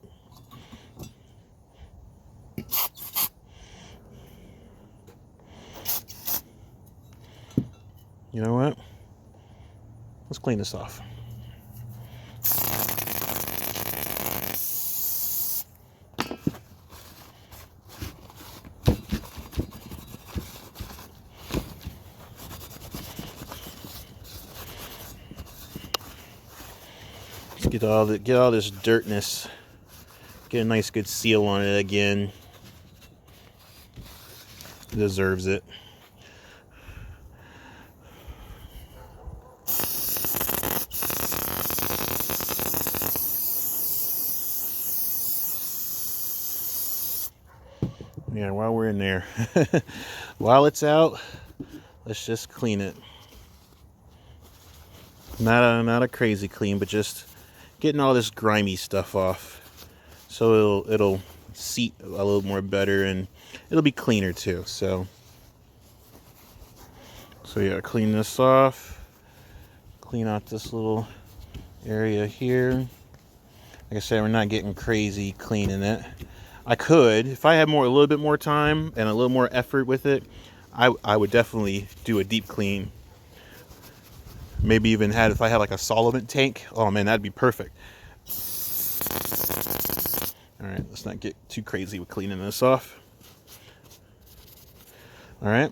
You know what? Let's clean this off. Let's get all this dirtness. Get a nice good seal on it again. It deserves it. Yeah, while we're in there, while it's out, let's just clean it. Not a crazy clean, but just getting all this grimy stuff off, so it'll seat a little more better, and it'll be cleaner too. So yeah, clean this off. Clean out this little area here. Like I said, we're not getting crazy cleaning it. I could, if I had a little bit more time and a little more effort with it, I would definitely do a deep clean. Maybe even if I had like a solvent tank. Oh man, that'd be perfect. All right, let's not get too crazy with cleaning this off. All right,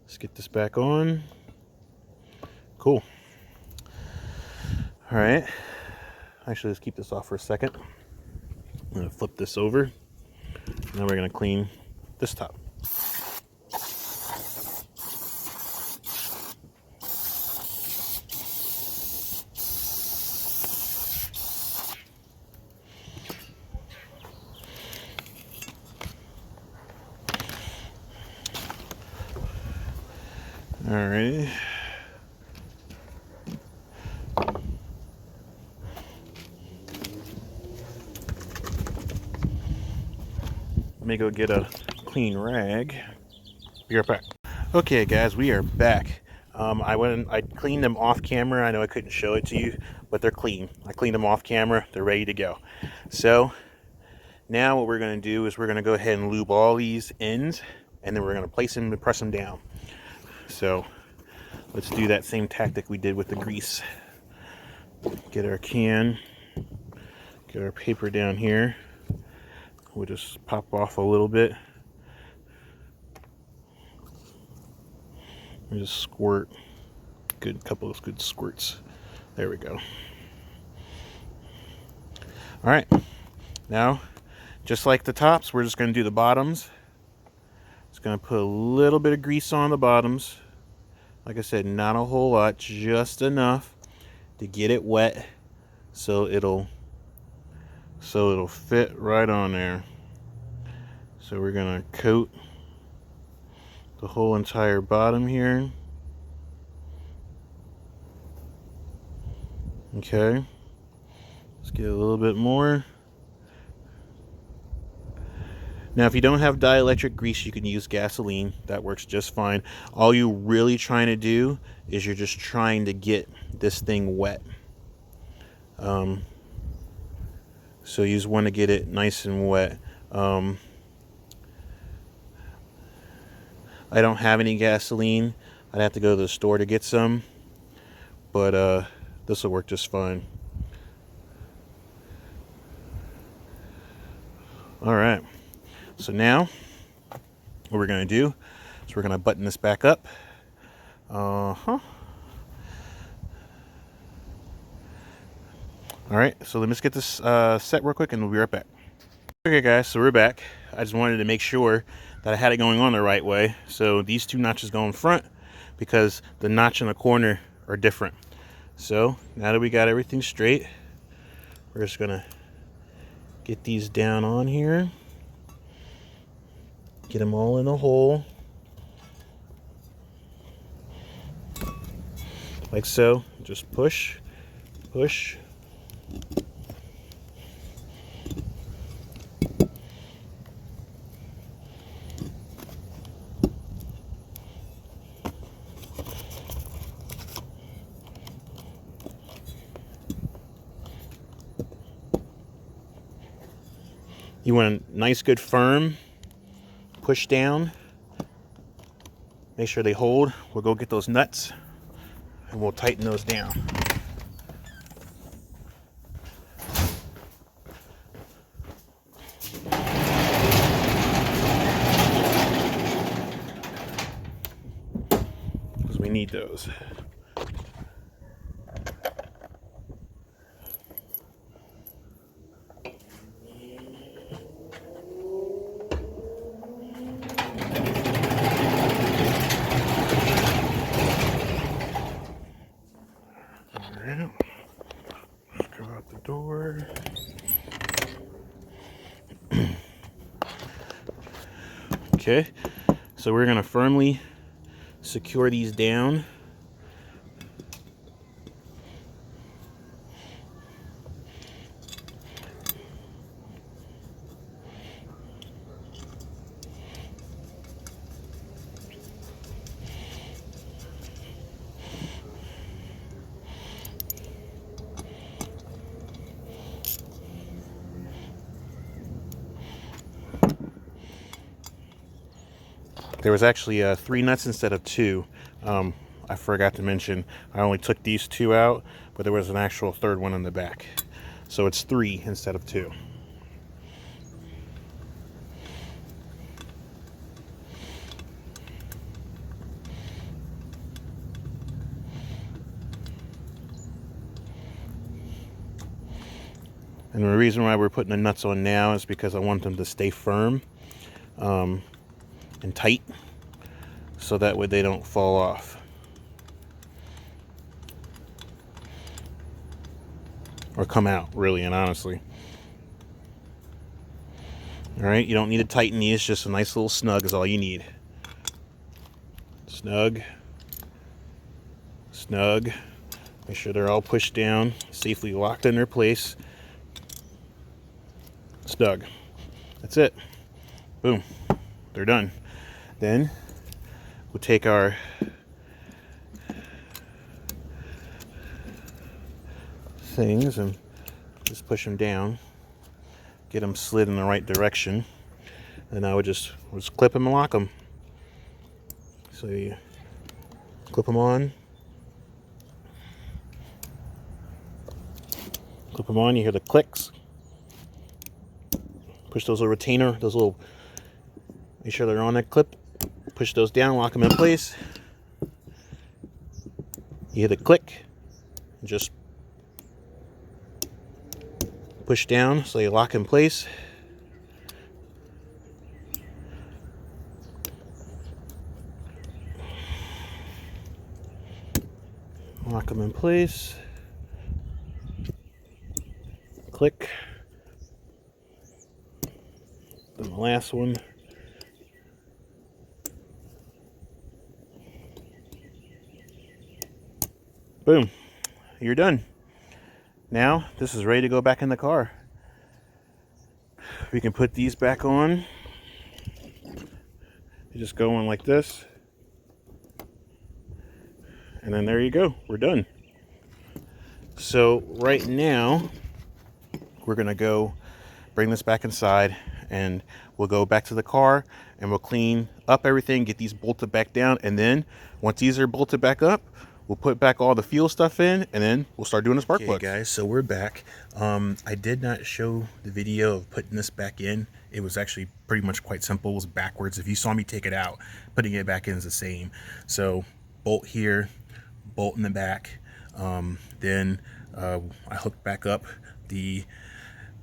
let's get this back on. Cool. All right, actually, let's keep this off for a second. I'm going to flip this over. Now we're going to clean this top. Alrighty. Let me go get a clean rag. Be right back. Okay, guys, we are back. I cleaned them off camera. I know I couldn't show it to you, but they're clean. I cleaned them off camera. They're ready to go. So now what we're going to do is we're going to go ahead and lube all these ends and then we're going to place them and press them down. So let's do that same tactic we did with the grease. Get our can, get our paper down here. We'll just pop off a little bit and just squirt. Good couple of good squirts. There we go. All right, now just like the tops, we're just going to do the bottoms. Just going to put a little bit of grease on the bottoms. Like I said, not a whole lot, just enough to get it wet so it'll fit right on there. So we're going to coat the whole entire bottom here. Okay, let's get a little bit more. Now, if you don't have dielectric grease, you can use gasoline. That works just fine. All you're really trying to do is you're just trying to get this thing wet. So you just want to get it nice and wet. I don't have any gasoline. I'd have to go to the store to get some. But this will work just fine. All right. So now what we're going to do is we're going to button this back up. All right, so let me just get this set real quick and we'll be right back. Okay guys, so we're back. I just wanted to make sure that I had it going on the right way. So these two notches go in front because the notch in the corner are different. So now that we got everything straight, we're just gonna get these down on here. Get them all in a hole. Like so. Just push, push. You want a nice, good, firm push down. Make sure they hold. We'll go get those nuts and we'll tighten those down. Because we need those. Let's go out the door. Okay, so we're gonna firmly secure these down. There was actually 3 nuts instead of 2. I forgot to mention, I only took these 2 out, but there was an actual third one in the back. So it's 3 instead of 2. And the reason why we're putting the nuts on now is because I want them to stay firm and tight, so that way they don't fall off. Or come out, really and honestly. Alright, you don't need to tighten these, just a nice little snug is all you need. Snug. Snug. Make sure they're all pushed down, safely locked in their place. Snug. That's it. Boom. They're done. Then we'll take our things and just push them down, get them slid in the right direction, and I would just clip them and lock them. So you clip them on. Clip them on, you hear the clicks. Push those little retainer, make sure they're on that clip. Push those down, lock them in place. You hear the click. Just push down so you lock in place. Lock them in place. Click. Then the last one. Boom. You're done. Now, this is ready to go back in the car. We can put these back on. You just go on like this. And then there you go. We're done. So right now, we're going to go bring this back inside and we'll go back to the car and we'll clean up everything, get these bolted back down, and then once these are bolted back up, we'll put back all the fuel stuff in, and then we'll start doing the spark plugs. Okay guys, so we're back. I did not show the video of putting this back in. It was actually pretty much quite simple. It was backwards. If you saw me take it out, putting it back in is the same. So bolt here, bolt in the back. Then I hooked back up the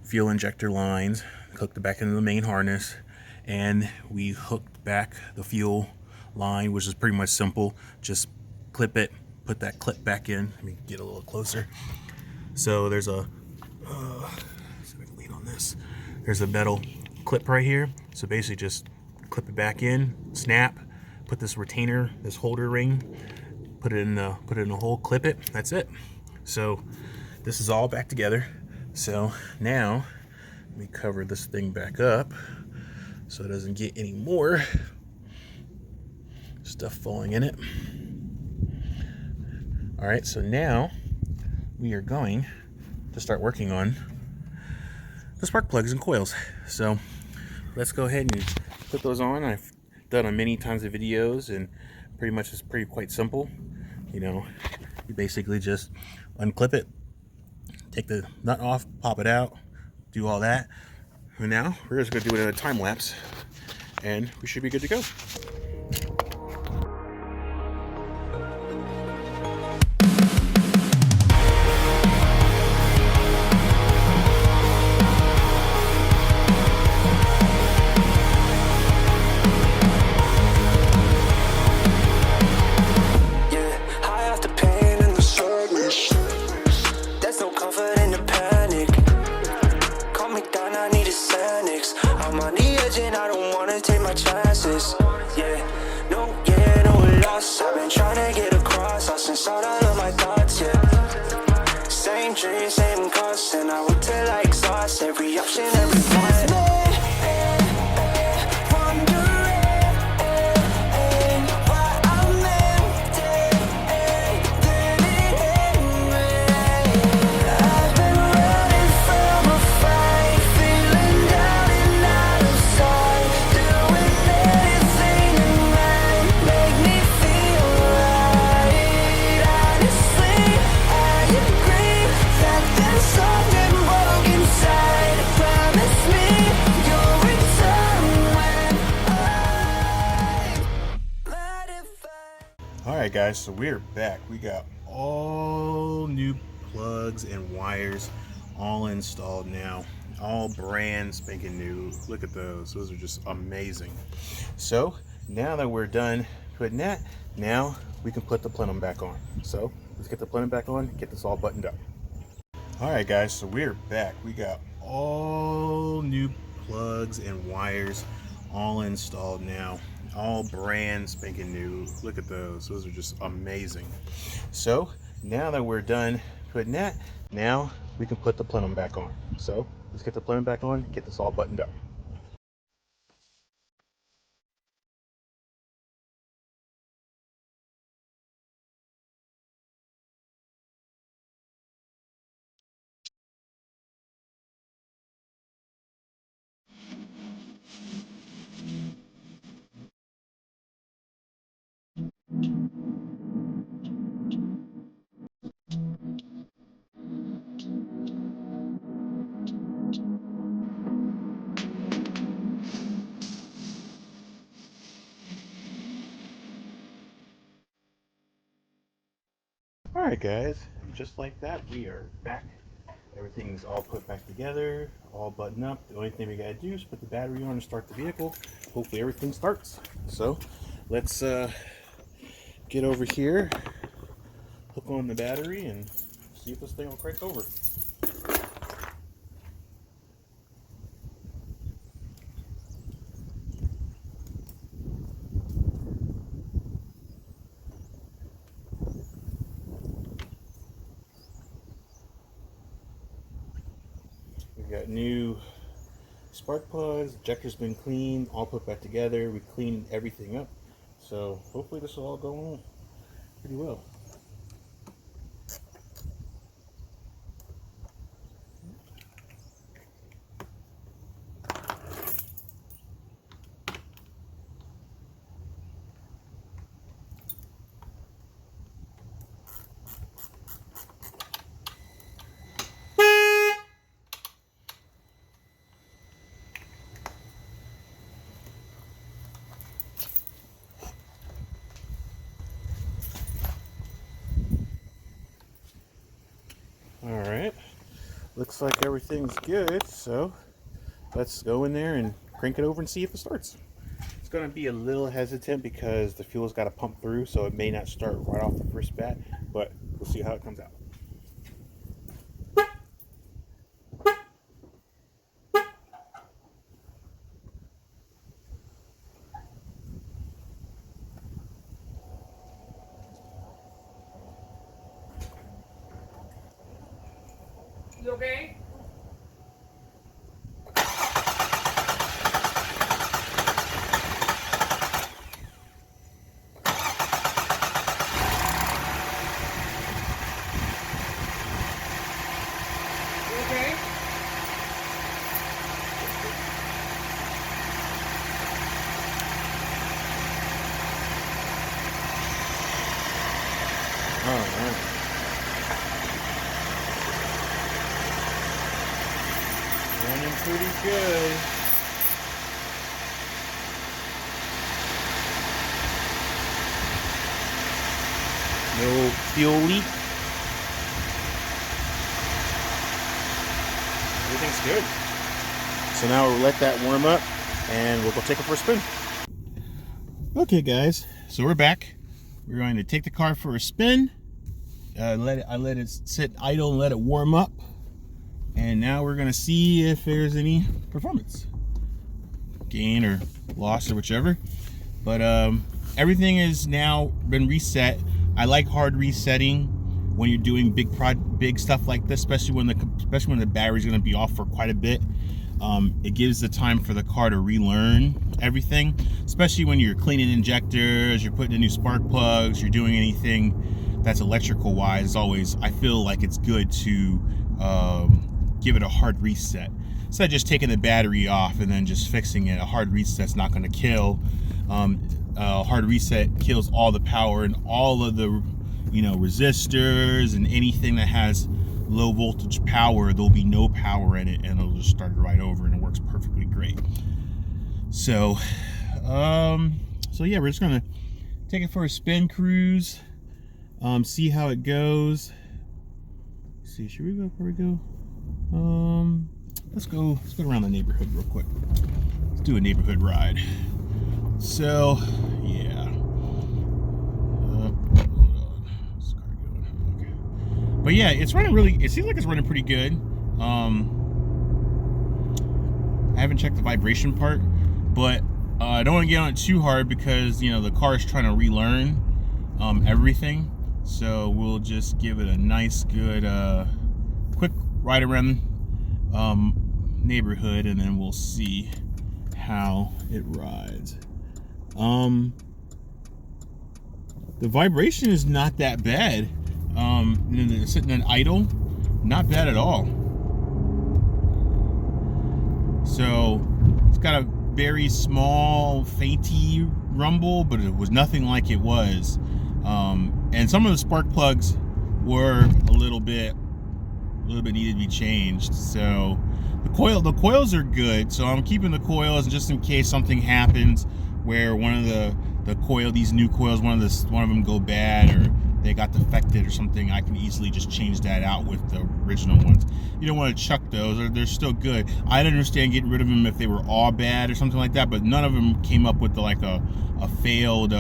fuel injector lines, hooked it back into the main harness, and we hooked back the fuel line, which is pretty much simple. Just clip it, put that clip back in. Let me get a little closer. So there's a lean on this. There's a metal clip right here. So basically just clip it back in, snap, put this retainer, this holder ring, put it in the hole, clip it. That's it. So this is all back together. So now let me cover this thing back up so it doesn't get any more stuff falling in it. All right, so now we are going to start working on the spark plugs and coils. So let's go ahead and put those on. I've done on many times of videos, and pretty much it's quite simple. You know, you basically just unclip it, take the nut off, pop it out, do all that. And now we're just gonna do it in a time lapse, and we should be good to go. I've been trying to get across, lost inside all of my thoughts, yeah. Same dream, same cost, and I work till I exhaust every option, every point. Alright guys, so we're back. We got all new plugs and wires all installed now. All brand spanking new. Look at those. Those are just amazing. So now that we're done putting that, now we can put the plenum back on. So let's get the plenum back on, get this all buttoned up. Alright guys, so we're back. We got all new plugs and wires all installed now. All brand spanking new. Look at those. Those are just amazing. So now that we're done putting that, now we can put the plenum back on. So let's get the plenum back on, get this all buttoned up. Alright guys, just like that, we are back. Everything's all put back together, all buttoned up. The only thing we gotta do is put the battery on and start the vehicle. Hopefully everything starts. So let's get over here, hook on the battery, and see if this thing will crank over. We got new spark plugs, injector's been cleaned, all put back together. We cleaned everything up. So hopefully this will all go on pretty well. Alright, looks like everything's good, so let's go in there and crank it over and see if it starts. It's going to be a little hesitant because the fuel's got to pump through, so it may not start right off the first bat, but we'll see how it comes out. You okay? You okay? Alright. Running pretty good. No fuel leak. Everything's good. So now we'll let that warm up and we'll go take it for a spin. Okay guys, so we're back. We're going to take the car for a spin. I let it sit idle and let it warm up. And now we're going to see if there's any performance gain or loss or whichever. But everything has now been reset. I like hard resetting when you're doing big stuff like this, especially when the battery's going to be off for quite a bit. It gives the time for the car to relearn everything, especially when you're cleaning injectors, you're putting in new spark plugs, you're doing anything that's electrical wise. Always, I feel like it's good to give it a hard reset instead of just taking the battery off and then just fixing it. A hard reset's not going to kill. A hard reset kills all the power and all of the resistors and anything that has low voltage power. There'll be no power in it and it'll just start right over and it works perfectly great. So yeah, we're just gonna take it for a spin cruise, see how it goes. Let's see, should we go before we go? Let's go around the neighborhood real quick. Let's do a neighborhood ride. So yeah, hold on. Where's the car going? Okay. But yeah, it's running really, it seems like it's running pretty good. I haven't checked the vibration part, but I don't want to get on it too hard because the car is trying to relearn everything. So we'll just give it a nice good quick ride around neighborhood and then we'll see how it rides. The vibration is not that bad. Sitting in idle, not bad at all. So it's got a very small, fainty rumble, but it was nothing like it was. And some of the spark plugs were a little bit needed to be changed. So the coils are good. So I'm keeping the coils just in case something happens where one of these new coils, one of them go bad or they got defected or something, I can easily just change that out with the original ones. You don't want to chuck those, they're still good. I'd understand getting rid of them if they were all bad or something like that, but none of them came up with like a failed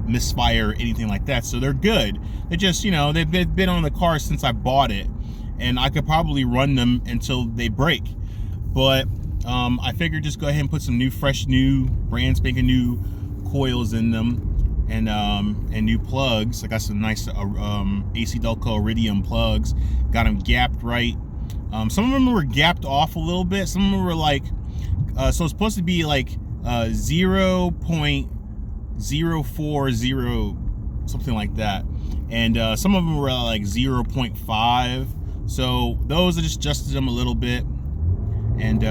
misfire or anything like that, so they're good. They just, you know, they've been on the car since I bought it, and I could probably run them until they break. But I figured just go ahead and put some fresh new, brand spanking new coils in them, and new plugs. I got some nice AC Delco Iridium plugs. Got them gapped right. Some of them were gapped off a little bit. Some of them were like, so it's supposed to be like 0.040, something like that. And some of them were like 0.5. So those, I just adjusted them a little bit and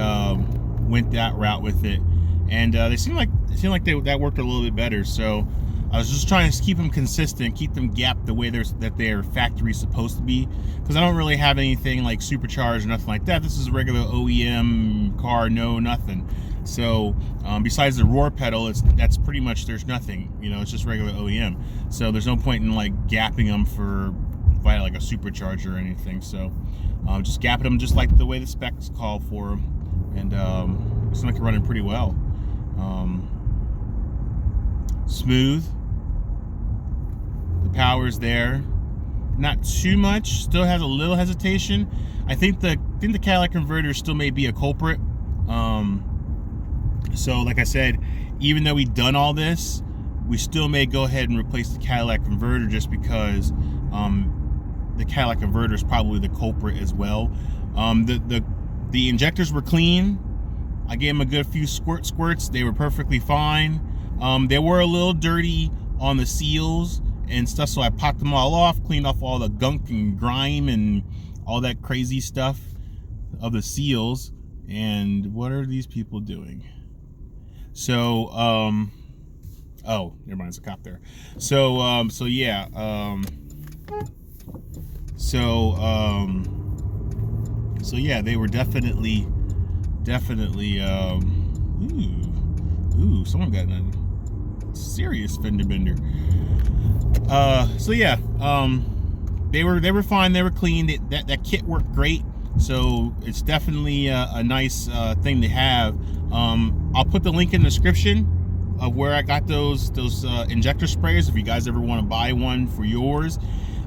went that route with it. And they seemed like that worked a little bit better. So I was just trying to keep them consistent, keep them gapped the way they're factory supposed to be, because I don't really have anything like supercharged or nothing like that. This is a regular OEM car, nothing. So besides the roar pedal, that's pretty much, there's nothing, you know, it's just regular OEM. So there's no point in like gapping them via like a supercharger or anything. So just gapping them just like the way the specs call for them, and it's like running pretty well. Smooth. The power's there. Not too much. Still has a little hesitation. I think the Cadillac converter still may be a culprit. So like I said, even though we've done all this, we still may go ahead and replace the Cadillac converter, just because the Cadillac converter is probably the culprit as well. The injectors were clean. I gave them a good few squirts. They were perfectly fine. They were a little dirty on the seals and stuff, so I popped them all off, cleaned off all the gunk and grime and all that crazy stuff of the seals. And what are these people doing? So oh, never mind, there's a cop there. So yeah, so yeah, they were definitely ooh, someone got a serious fender bender. So yeah, they were fine, they were clean. That kit worked great, so it's definitely a nice thing to have. I'll put the link in the description of where I got those injector sprayers if you guys ever want to buy one for yours.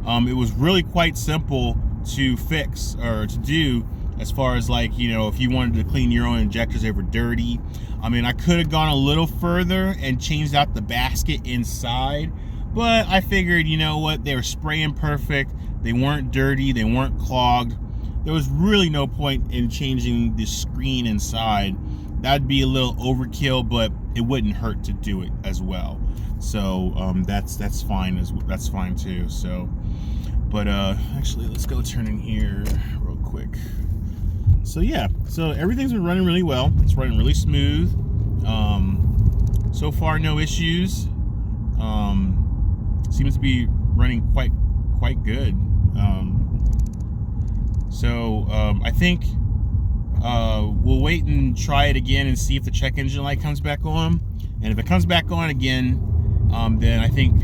It was really quite simple to fix or to do, as far as like, you know, if you wanted to clean your own injectors, they were dirty. I mean, I could have gone a little further and changed out the basket inside, but I figured, you know what, they were spraying perfect, they weren't dirty, they weren't clogged. There was really no point in changing the screen inside. That'd be a little overkill, but it wouldn't hurt to do it as well. So that's fine, that's fine too. So, but actually, let's go turn in here real quick. So yeah, so everything's been running really well. It's running really smooth. So far, no issues. Seems to be running quite good. I think we'll wait and try it again and see if the check engine light comes back on. And if it comes back on again, then I think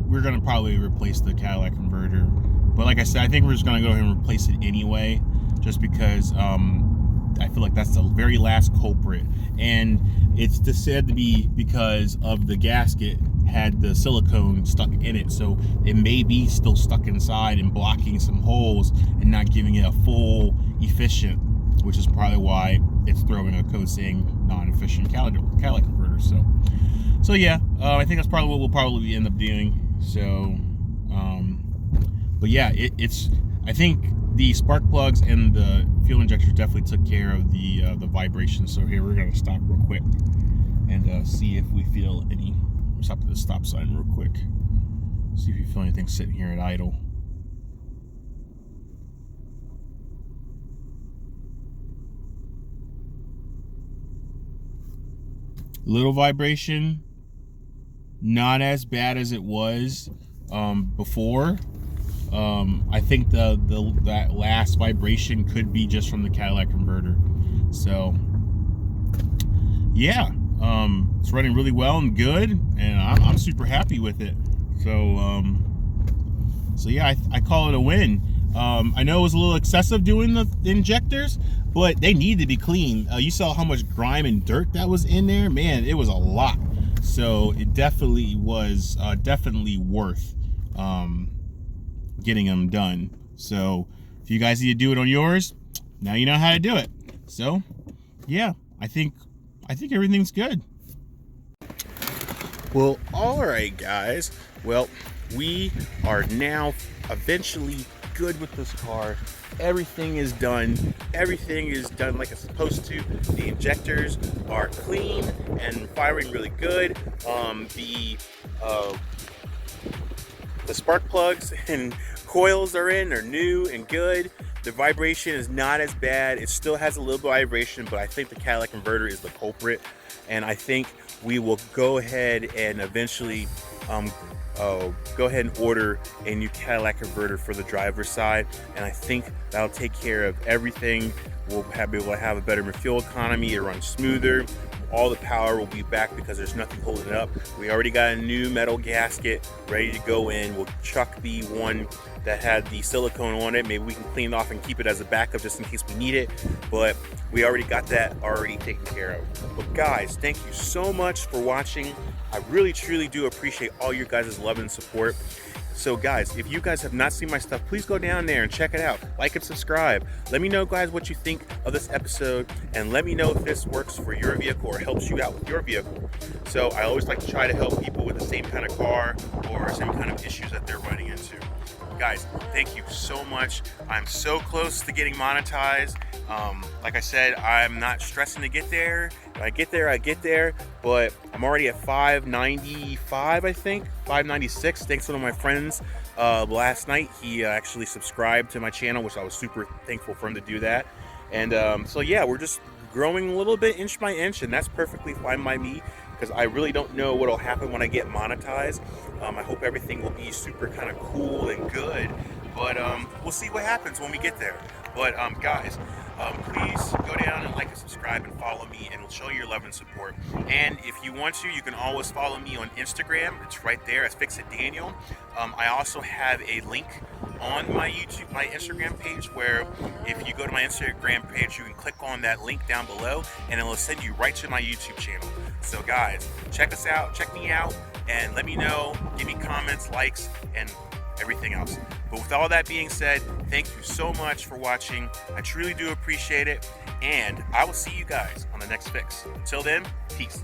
we're gonna probably replace the Cadillac converter. But like I said, I think we're just gonna go ahead and replace it anyway, just because I feel like that's the very last culprit. And it's said to be because of the gasket had the silicone stuck in it, so it may be still stuck inside and blocking some holes and not giving it a full efficient, which is probably why it's throwing a code saying non-efficient Cadillac converter. So yeah, I think that's probably what we'll probably end up doing. So but yeah, it's I think the spark plugs and the fuel injectors definitely took care of the vibration. So here, we're gonna stop real quick and see if we feel any. Stop at the stop sign real quick. See if you feel anything sitting here at idle. Little vibration, not as bad as it was before. I think that last vibration could be just from the Cadillac converter. So yeah, it's running really well and good, and I'm super happy with it. So yeah, I call it a win. I know it was a little excessive doing the injectors, but they need to be clean. You saw how much grime and dirt that was in there. Man, it was a lot. So it definitely was definitely worth getting them done. So if you guys need to do it on yours, now you know how to do it. So yeah, I think everything's good. Well, all right, guys. Well, we are now eventually good with this car. Everything is done. Everything is done like it's supposed to. The injectors are clean and firing really good. The spark plugs and coils are new and good. The vibration is not as bad. It still has a little bit of vibration, but I think the catalytic converter is the culprit. And I think we will go ahead and eventually go ahead and order a new catalytic converter for the driver's side, and I think that'll take care of everything. We'll be able to have a better fuel economy. It runs smoother. All the power will be back because there's nothing holding it up. We already got a new metal gasket ready to go in. We'll chuck the one that had the silicone on it. Maybe we can clean it off and keep it as a backup just in case we need it, but we already got that already taken care of. But guys, thank you so much for watching. I really truly do appreciate all your guys' love and support. So guys, if you guys have not seen my stuff, please go down there and check it out. Like and subscribe. Let me know, guys, what you think of this episode, and let me know if this works for your vehicle or helps you out with your vehicle. So I always like to try to help people with the same kind of car or same kind of issues that they're running into. Guys, thank you so much. I'm so close to getting monetized. Like I said, I'm not stressing to get there. When I get there, but I'm already at 595, I think, 596. Thanks to one of my friends last night. He actually subscribed to my channel, which I was super thankful for him to do that. And so yeah, we're just growing a little bit inch by inch, and that's perfectly fine by me, because I really don't know what'll happen when I get monetized. I hope everything will be super kind of cool and good, but we'll see what happens when we get there. But guys, please go down and like and subscribe and follow me, and it'll show your love and support. And if you want to, you can always follow me on Instagram. It's right there as Fix It Daniel. I also have a link on my Instagram page, where if you go to my Instagram page, you can click on that link down below, and it will send you right to my YouTube channel. So guys, check us out, check me out, and let me know, give me comments, likes, and everything else. But with all that being said, thank you so much for watching. I truly do appreciate it, and I will see you guys on the next fix. Until then, peace.